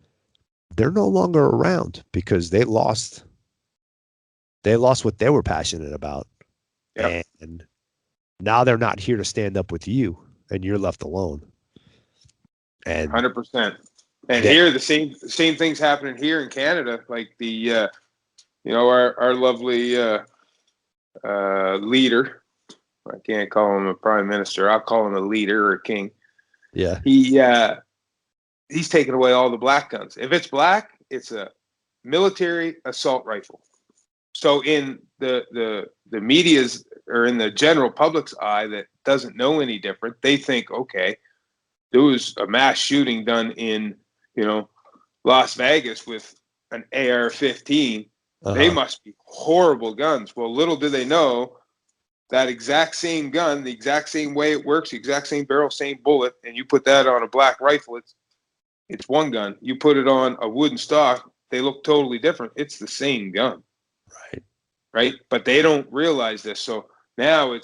they're no longer around because they lost what they were passionate about. Yep. And now they're not here to stand up with you, and you're left alone. And 100%. And here the same things happening here in Canada. Like the you know, our lovely leader. I can't call him a prime minister. I'll call him a leader or a king. Yeah. He's taken away all the black guns. If it's black, it's a military assault rifle. So in the media's, or in the general public's eye that doesn't know any different, they think, okay, there was a mass shooting done in, you know, Las Vegas with an AR-15. They must be horrible guns. Well, little do they know, that exact same gun, the exact same way it works, the exact same barrel, same bullet, and you put that on a black rifle, it's one gun. You put it on a wooden stock, they look totally different. It's the same gun. Right? But they don't realize this. So now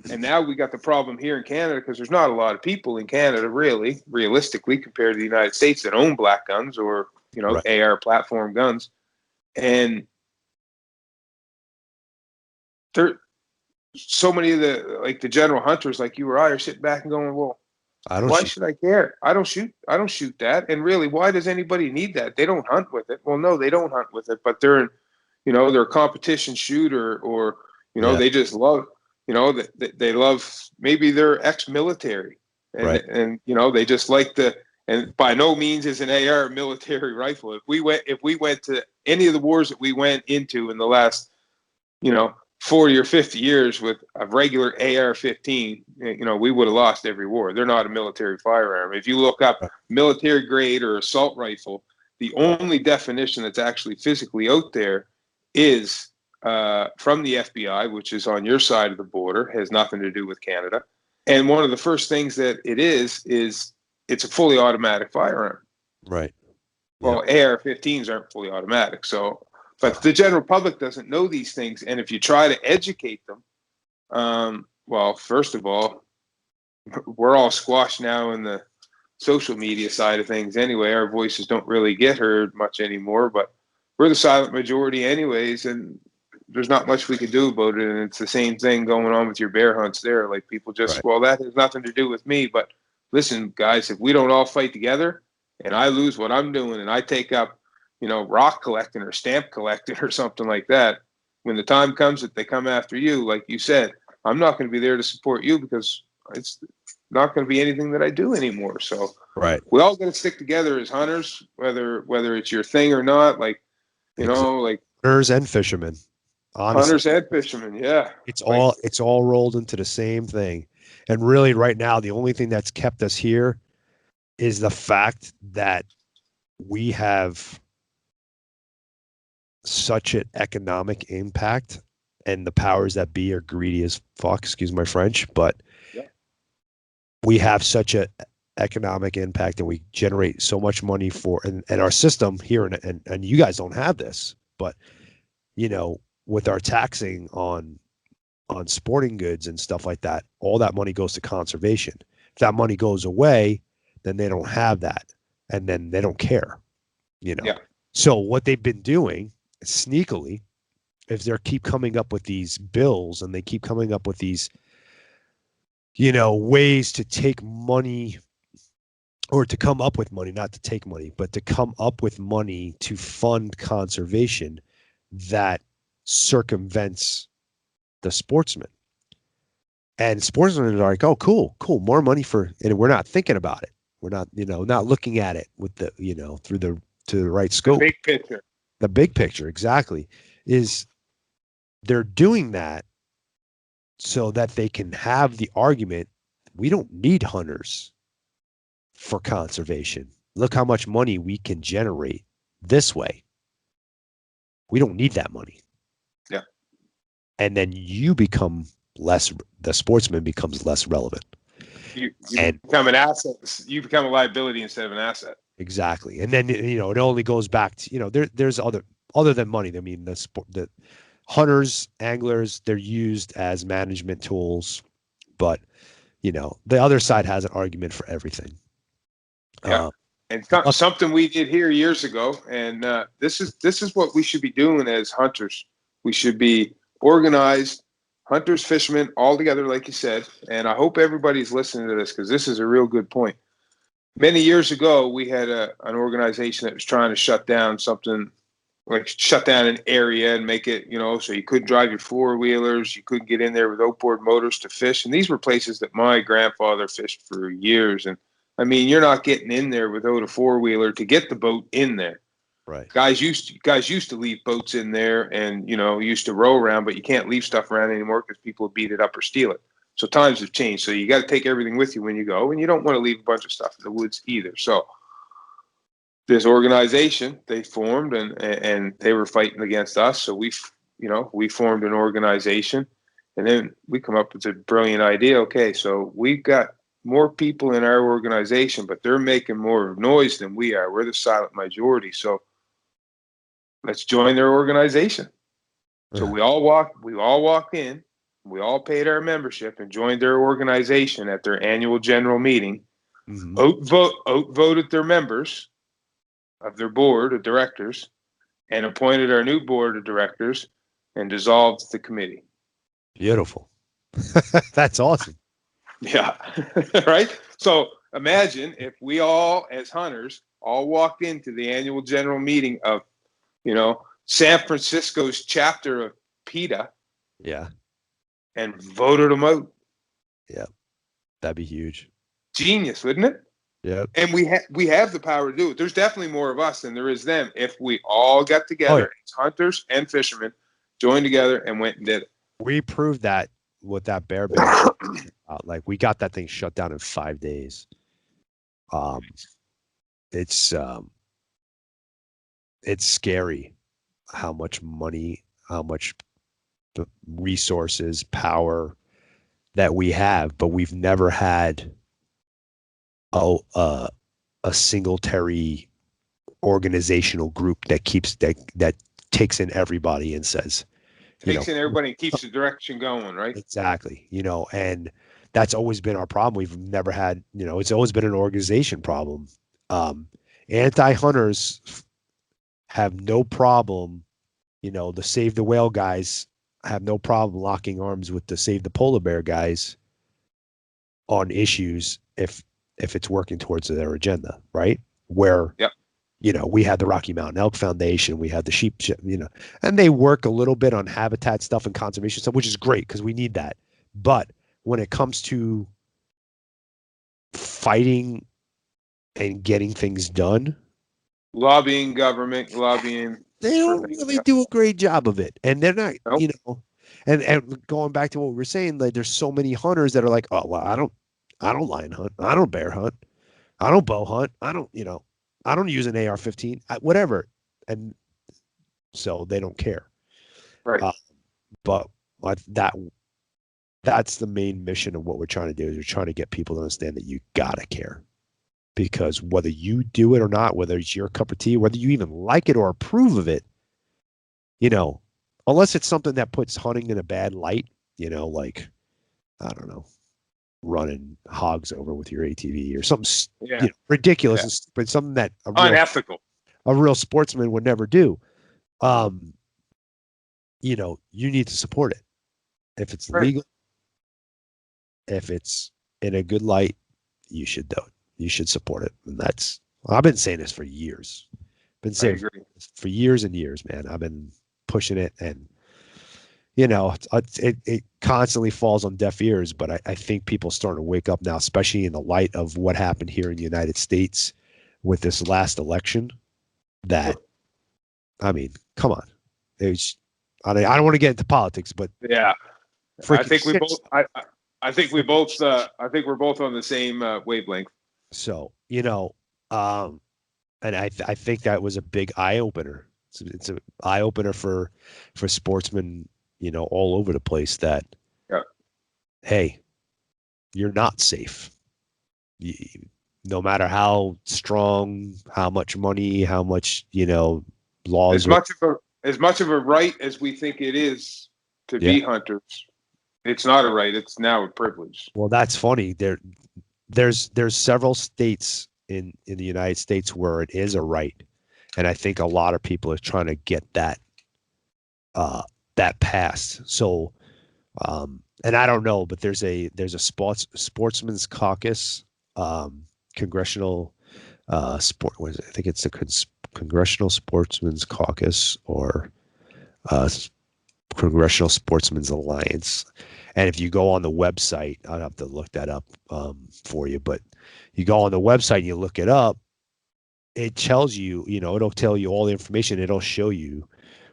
now we got the problem here in Canada because there's not a lot of people in Canada really, realistically, compared to the United States that own black guns or, AR platform guns. And there, so many of the general hunters like you or I are sitting back and going, well, why should I care? I don't shoot that. And really, why does anybody need that? They don't hunt with it. Well, no, they don't hunt with it, but they're a competition shooter, or they just love, they love, maybe they're ex-military, and they just like and by no means is an AR military rifle. If we went to any of the wars that we went into in the last 40 or 50 years with a regular AR-15, we would have lost every war. They're not a military firearm. If you look up military grade or assault rifle, the only definition that's actually physically out there is from the FBI, which is on your side of the border, has nothing to do with Canada. And one of the first things that it is it's a fully automatic firearm. Right. Well, AR-15s aren't fully automatic, so. But the general public doesn't know these things, and if you try to educate them, well, first of all, we're all squashed now in the social media side of things anyway. Our voices don't really get heard much anymore, but we're the silent majority anyways, and there's not much we can do about it. And it's the same thing going on with your bear hunts there. Like, people just, well, that has nothing to do with me. But listen, guys, if we don't all fight together and I lose what I'm doing and I take up rock collecting or stamp collecting or something like that, when the time comes that they come after you, like you said, I'm not going to be there to support you because it's not going to be anything that I do anymore. So we all got to stick together as hunters, whether it's your thing or not. Like, like hunters and fishermen, honestly. Hunters and fishermen. Yeah. It's all rolled into the same thing. And really right now, the only thing that's kept us here is the fact that we have such an economic impact, and the powers that be are greedy as fuck, excuse my French, but we have such an economic impact and we generate so much money and our system here, and you guys don't have this, but with our taxing on sporting goods and stuff like that, all that money goes to conservation. If that money goes away, then they don't have that, and then they don't care, So what they've been doing sneakily, if they keep coming up with these bills and they keep coming up with these, ways to take money, or to come up with money, not to take money, but to come up with money to fund conservation that circumvents the sportsman. And sportsmen are like, oh, cool, more money and we're not thinking about it. We're not, not looking at it with the, to the right scope. The big picture, exactly, is they're doing that so that they can have the argument, we don't need hunters for conservation. Look how much money we can generate this way. We don't need that money. Yeah. And then the sportsman becomes less relevant. You become an asset. You become a liability instead of an asset. Exactly. And then, it only goes back to, there's other than money. I mean, the hunters, anglers, they're used as management tools, but the other side has an argument for everything. Yeah. And something we did here years ago, and this is what we should be doing as hunters. We should be organized, hunters, fishermen, all together, like you said. And I hope everybody's listening to this, because this is a real good point. Many years ago, we had an organization that was trying to shut down something, like shut down an area and make it, so you couldn't drive your four-wheelers, you couldn't get in there with outboard motors to fish. And these were places that my grandfather fished for years. And I mean, you're not getting in there without a four-wheeler to get the boat in there. Right. Guys used to leave boats in there and, used to row around, but you can't leave stuff around anymore because people beat it up or steal it. So times have changed. So you got to take everything with you when you go, and you don't want to leave a bunch of stuff in the woods either. So this organization, they formed and they were fighting against us. So we formed an organization, And then we come up with a brilliant idea. Okay, so we've got more people in our organization, but they're making more noise than we are. We're the silent majority. So let's join their organization. So we all walked in, we all paid our membership and joined their organization at their annual general meeting. Voted their members of their board of directors and appointed our new board of directors and dissolved the committee. Beautiful. That's awesome. Yeah. Right. So imagine if we all, as hunters, all walked into the annual general meeting of, San Francisco's chapter of PETA. Yeah. And voted them out. Yeah. That'd be huge. Genius, wouldn't it? Yeah. And we have the power to do it. There's definitely more of us than there is them if we all got together as hunters and fishermen, joined together and went and did it. We proved that with that bear ban. Like we got that thing shut down in 5 days. It's scary how much money, how much resources, power that we have, but we've never had a singletary organizational group that keeps that takes in everybody and says, takes in everybody and keeps the direction going, right? Exactly. And that's always been our problem. We've never had, it's always been an organization problem. Anti-hunters have no problem, the Save the Whale guys have no problem locking arms with the Save the Polar Bear guys on issues if it's working towards their agenda, right? Where, we had the Rocky Mountain Elk Foundation, we had the sheep, and they work a little bit on habitat stuff and conservation stuff, which is great because we need that. But when it comes to fighting and getting things done, lobbying government, they don't really do a great job of it. And they're not, and going back to what we were saying, like there's so many hunters that are like, oh, well, I don't lion hunt. I don't bear hunt. I don't bow hunt. I don't use an AR-15, whatever. And so they don't care. Right. But that's the main mission of what we're trying to do is we're trying to get people to understand that you gotta care. Because whether you do it or not, whether it's your cup of tea, whether you even like it or approve of it, unless it's something that puts hunting in a bad light, like, I don't know, running hogs over with your ATV or something ridiculous and stupid, something that unethical, a real sportsman would never do. You need to support it. If it's legal, if it's in a good light, you should do it. You should support it. And I've been saying this for years. For years and years, man. I've been pushing it and, it constantly falls on deaf ears, but I think people starting to wake up now, especially in the light of what happened here in the United States with this last election that, I mean, come on. I don't want to get into politics, but yeah, I think we're both on the same wavelength. So, and I think that was a big eye opener. It's an eye opener for sportsmen, all over the place that, hey, you're not safe. No matter how strong, how much money, how much, laws. As much of a right as we think it is to be hunters, it's not a right. It's now a privilege. Well, that's funny. There's several states in the United States where it is a right, and I think a lot of people are trying to get that passed. So, and I don't know, but there's a sportsman's caucus, congressional sport. What is it? I think it's the Congressional Sportsman's Caucus or Congressional Sportsman's Alliance. And if you go on the website, I'll have to look that up for you, but you go on the website and you look it up, it tells you, it'll tell you all the information. It'll show you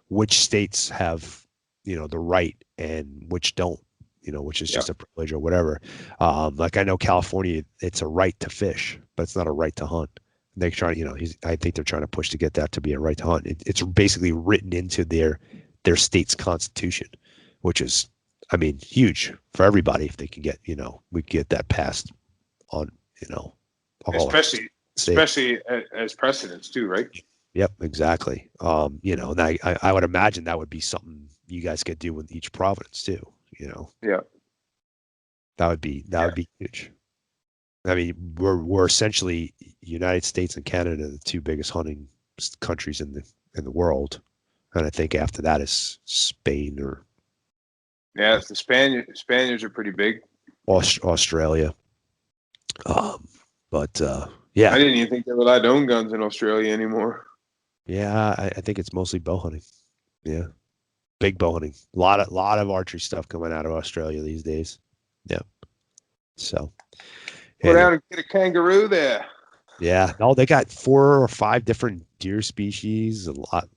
which states have, the right and which don't, which is just a privilege or whatever. Like I know California, it's a right to fish, but it's not a right to hunt. They try, I think they're trying to push to get that to be a right to hunt. It's basically written into their state's constitution, which is I mean, huge for everybody if they can get, we get that passed on, all especially as precedents too, right? Yep, exactly. And I would imagine that would be something you guys could do with each province too. Yeah. That would be huge. I mean, we're essentially United States and Canada, the two biggest hunting countries in the world, and I think after that is Spain or the Spaniards are pretty big. Australia. But yeah, I didn't even think they were allowed to own guns in Australia anymore. Yeah, I think it's mostly bow hunting. Yeah, big bow hunting. A lot of archery stuff coming out of Australia these days. Yeah. So go down and get a kangaroo there. Yeah. No, they got 4 or 5 different deer species. A lot.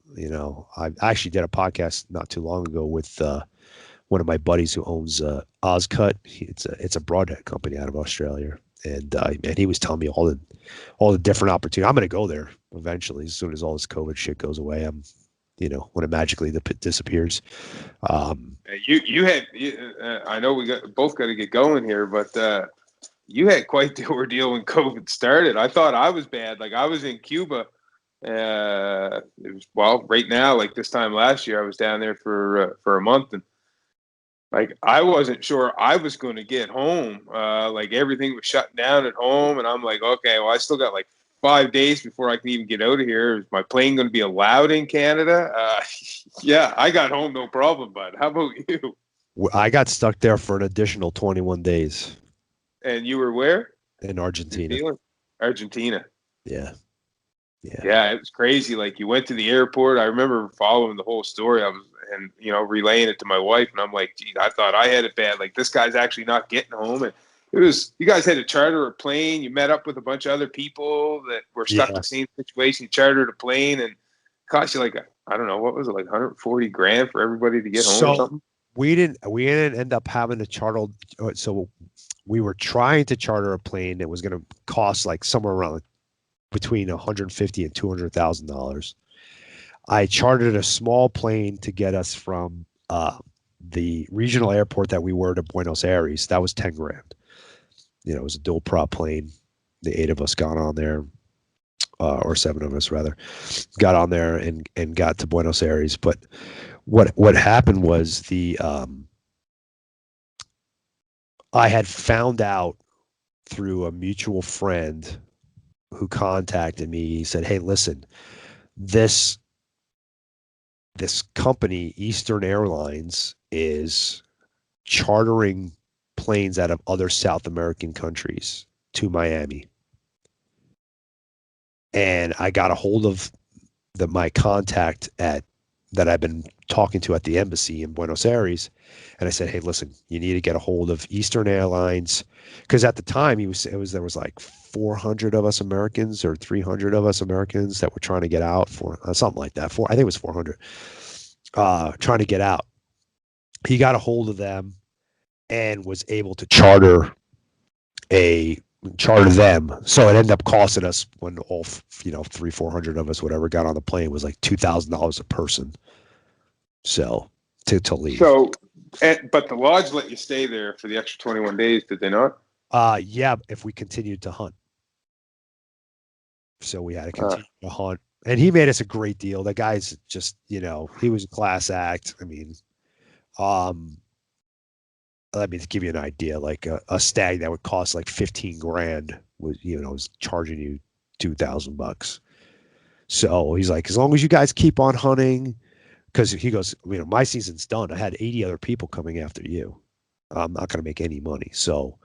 I actually did a podcast not too long ago with one of my buddies who owns Ozcut. It's a broadhead company out of Australia, and he was telling me all the different opportunities. I'm going to go there eventually as soon as all this COVID shit goes away. When it magically disappears. You had I know both got to get going here, but you had quite the ordeal when COVID started. I thought I was bad. Like I was in Cuba. It was right now, like this time last year, I was down there for a month, and like I wasn't sure I was going to get home. Like everything was shut down at home, and I'm like, okay, well, I still got like 5 days before I can even get out of here. Is my plane going to be allowed in Canada? Yeah, I got home no problem, bud. How about you? I got stuck there for an additional 21 days. And you were where? In Argentina. Argentina. Yeah. Yeah, it was crazy. Like you went to the airport. I remember following the whole story. Relaying it to my wife, and I'm like, geez, I thought I had it bad. Like this guy's actually not getting home. And you guys had to charter a plane. You met up with a bunch of other people that were stuck in the same situation. You chartered a plane and it cost you like, I don't know, what was it, like 140 grand for everybody to get home or something? We didn't end up having to charter. So we were trying to charter a plane that was going to cost like somewhere around between $150,000 and $200,000. I chartered a small plane to get us from the regional airport that we were to Buenos Aires. That was 10 grand. It was a dual prop plane. The 8 of us got on there, or 7 of us rather, got on there and got to Buenos Aires. But what happened was I had found out through a mutual friend who contacted me. He said, "Hey, listen, this company, Eastern Airlines, is chartering planes out of other South American countries to Miami." And I got a hold of my contact that I've been talking to at the embassy in Buenos Aires. And I said, "Hey, listen, you need to get a hold of Eastern Airlines." Because at the time there was like 400 of us Americans or 300 of us Americans that were trying to get out for something like that. I think it was 400 trying to get out. He got a hold of them and was able to charter them. So it ended up costing us, when all 300-400 of us whatever got on the plane, was like $2,000 a person. So to leave. So, but the lodge let you stay there for the extra 21 days, did they not? Yeah, if we continued to hunt. So we had to continue to hunt. And he made us a great deal. The guy's just, he was a class act. I mean, let me give you an idea. Like a stag that would cost like 15 grand was charging you $2,000. So he's like, as long as you guys keep on hunting, because he goes, my season's done. I had 80 other people coming after you. I'm not going to make any money. So,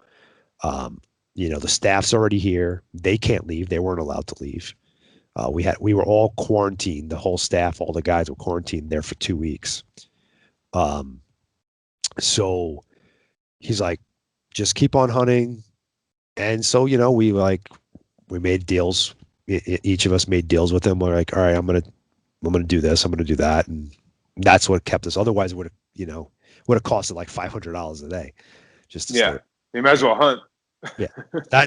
the staff's already here. They can't leave. They weren't allowed to leave. We were all quarantined. The whole staff, all the guys were quarantined there for 2 weeks. So he's like, just keep on hunting. And so, we made deals. Each of us made deals with him. We're like, all right, I'm going to do this. I'm going to do that. And that's what kept us. Otherwise it would have costed like $500 a day just to stay. You might as well hunt. Yeah,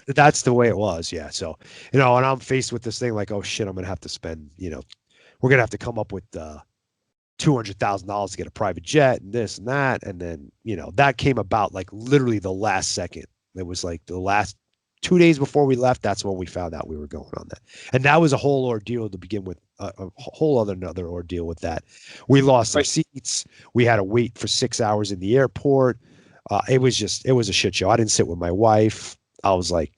that's the way it was. Yeah. So, and I'm faced with this thing like, oh shit, I'm going to have to spend, we're going to have to come up with $200,000 to get a private jet and this and that. And then, that came about like literally the last second. It was like the last 2 days before we left. That's when we found out we were going on that. And that was a whole ordeal to begin with, a whole another ordeal with that. We lost our seats. We had to wait for 6 hours in the airport. It was a shit show. I didn't sit with my wife. I was like,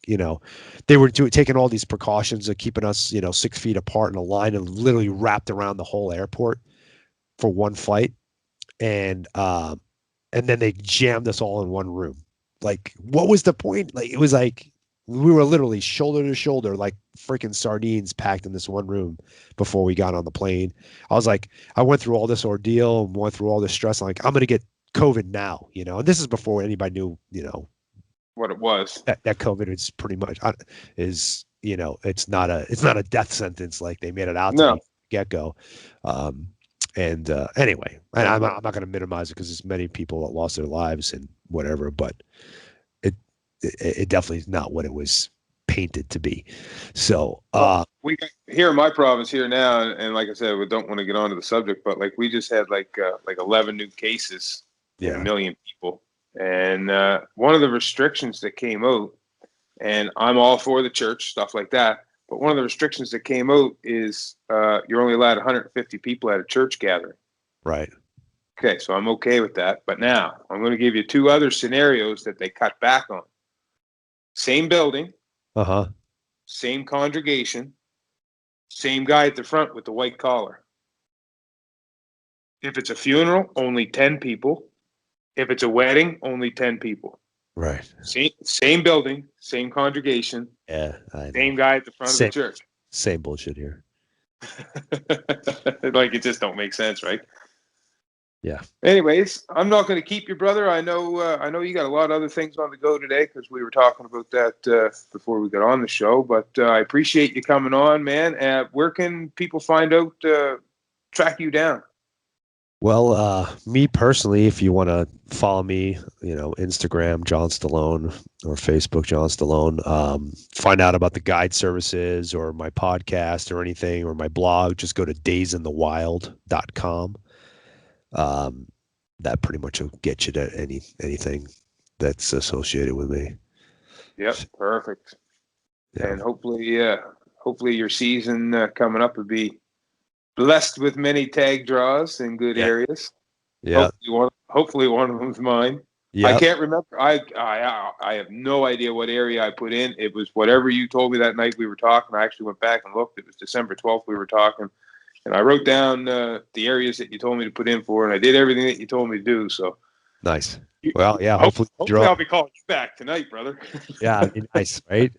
they were taking all these precautions of keeping us, 6 feet apart in a line, and literally wrapped around the whole airport for one flight. And then they jammed us all in one room. Like, what was the point? Like, it was like we were literally shoulder to shoulder, like freaking sardines packed in this one room before we got on the plane. I was like, I went through all this ordeal and went through all this stress. I'm like, I'm going to get COVID now, and this is before anybody knew, what it was. That COVID is pretty much it's not a death sentence like they made it out to get go. Anyway, and I'm not going to minimize it because there's many people that lost their lives and whatever, but it definitely is not what it was painted to be. So we got, here in my province here now, and like I said, we don't want to get onto the subject, but like we just had like 11 new cases in 1 million people. And one of the restrictions that came out, and I'm all for the church, stuff like that, but one of the restrictions that came out is you're only allowed 150 people at a church gathering. Right. Okay, so I'm okay with that. But now I'm going to give you 2 other scenarios that they cut back on. Same building. Same congregation. Same guy at the front with the white collar. If it's a funeral, only 10 people. If it's a wedding, only 10 people. Right. Same building, same congregation. Yeah. Same guy at the front of the church. Same bullshit here. Like, it just don't make sense, right? Yeah. Anyways, I'm not going to keep you, brother. I know you got a lot of other things on the go today because we were talking about that before we got on the show. But I appreciate you coming on, man. Where can people find out, track you down? Well, me personally, if you want to follow me, Instagram, John Stallone, or Facebook, John Stallone, find out about the guide services or my podcast or anything, or my blog, just go to daysinthewild.com. That pretty much will get you to anything that's associated with me. Yep. Perfect. Yeah. And hopefully your season coming up will be blessed with many tag draws in good areas. Yeah. Hopefully one of them's mine. Yep. I can't remember. I have no idea what area I put in. It was whatever you told me that night we were talking. I actually went back and looked. It was December 12th we were talking. And I wrote down the areas that you told me to put in for, and I did everything that you told me to do. So nice. Well, yeah. Hopefully I'll be calling you back tonight, brother. Yeah, it'd be nice, right?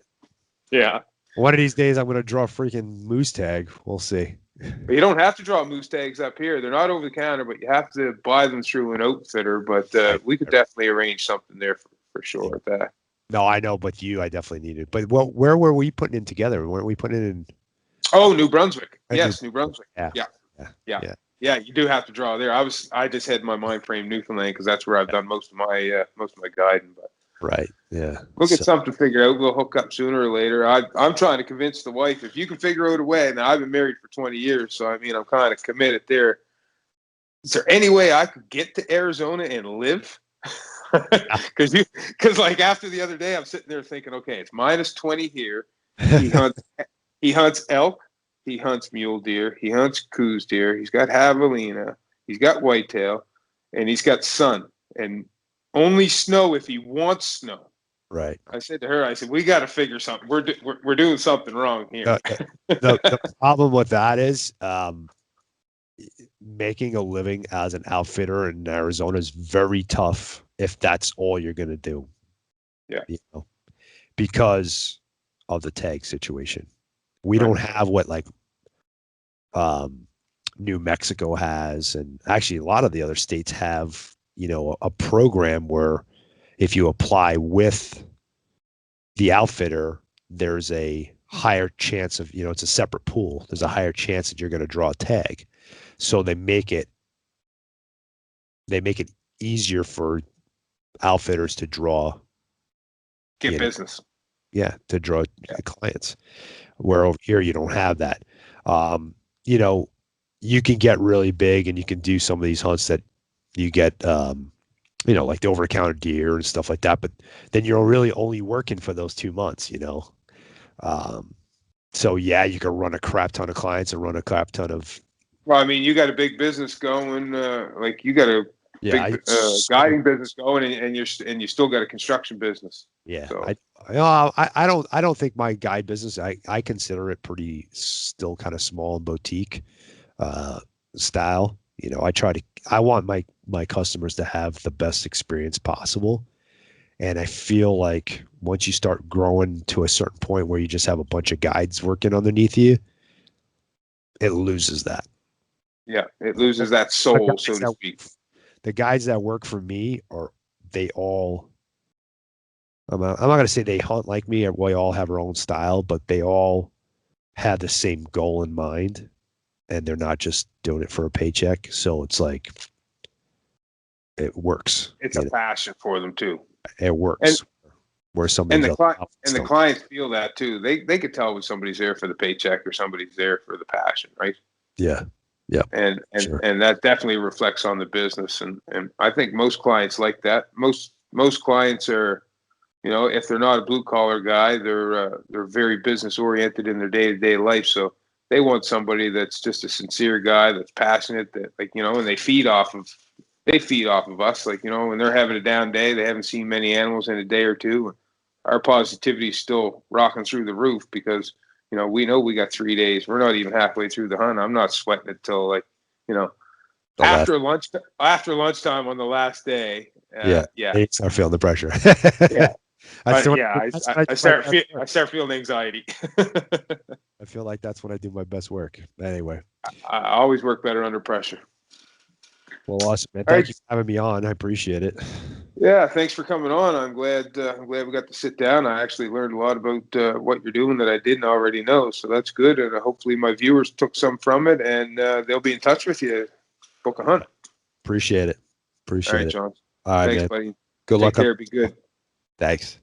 Yeah. One of these days, I'm going to draw a freaking moose tag. We'll see. But you don't have to draw moose tags up here. They're not over the counter, but you have to buy them through an outfitter. But we could definitely arrange something there for sure with that. No, I know, but I definitely need it. But where were we putting in together? Weren't we putting it in? Oh, New Brunswick. Yes, New Brunswick. Yeah. You do have to draw there. I just had my mind frame Newfoundland because that's where I've done most of my guiding. But right. Yeah. We'll get something figured out. We'll hook up sooner or later. I'm trying to convince the wife if you can figure out a way. Now I've been married for 20 years, so I mean I'm kind of committed there. Is there any way I could get to Arizona and live? Because like after the other day, I'm sitting there thinking, okay, it's minus 20 here. He hunts elk. He hunts mule deer. He hunts Coues deer. He's got javelina. He's got whitetail, and he's got sun and only snow if he wants snow. Right. I said to her, we got to figure something. We're doing something wrong here. The problem with that is making a living as an outfitter in Arizona is very tough if that's all you're going to do. Yeah. Because of the tag situation. We don't have what like New Mexico has, and actually a lot of the other states have, a program where if you apply with the outfitter, there's a higher chance of, it's a separate pool. There's a higher chance that you're going to draw a tag. So they make it easier for outfitters to get business. Yeah, to draw clients. Where over here you don't have that. you can get really big and you can do some of these hunts that you get, you know, like the over-the-counter deer and stuff like that. But then you're really only working for those 2 months, you know? So yeah, you can run a crap ton of clients and run a crap ton of. Well, I mean, you got a big business going, like you got a big guiding business going, and you still got a construction business. Yeah. So. I don't think my guide business, I consider it pretty still kind of small and boutique style. You know, I want my customers to have the best experience possible. And I feel like once you start growing to a certain point where you just have a bunch of guides working underneath you, it loses that. Yeah, it loses that soul, so to speak. The guides that work for me they all, I'm not going to say they hunt like me or we all have our own style, but they all have the same goal in mind and they're not just doing it for a paycheck. So it's like, it works. It's a passion for them too. It works. Where somebody the clients feel that too. They could tell when somebody's there for the paycheck or somebody's there for the passion, right? Yeah. Yeah. And that definitely reflects on the business. And I think most clients like that. Most clients are, you know, if they're not a blue collar guy, they're very business oriented in their day-to-day life. So they want somebody that's just a sincere guy, that's passionate, that, like, you know, and they feed off of us. Like, you know, when they're having a down day, they haven't seen many animals in a day or two. Our positivity is still rocking through the roof because, you know we got 3 days. We're not even halfway through the hunt. I'm not sweating it till, like, you know, after lunchtime on the last day. They start feeling the pressure. Yeah. I start feeling anxiety. I feel like that's when I do my best work. Anyway, I always work better under pressure. Well, awesome, man. Thank you for having me on. I appreciate it. Yeah, thanks for coming on. I'm glad we got to sit down. I actually learned a lot about what you're doing that I didn't already know, so that's good. And hopefully my viewers took some from it, and they'll be in touch with you. Book a hunt. Appreciate it. All right, John. All right, thanks, man. buddy. Good luck. Take care. Be good. Thanks.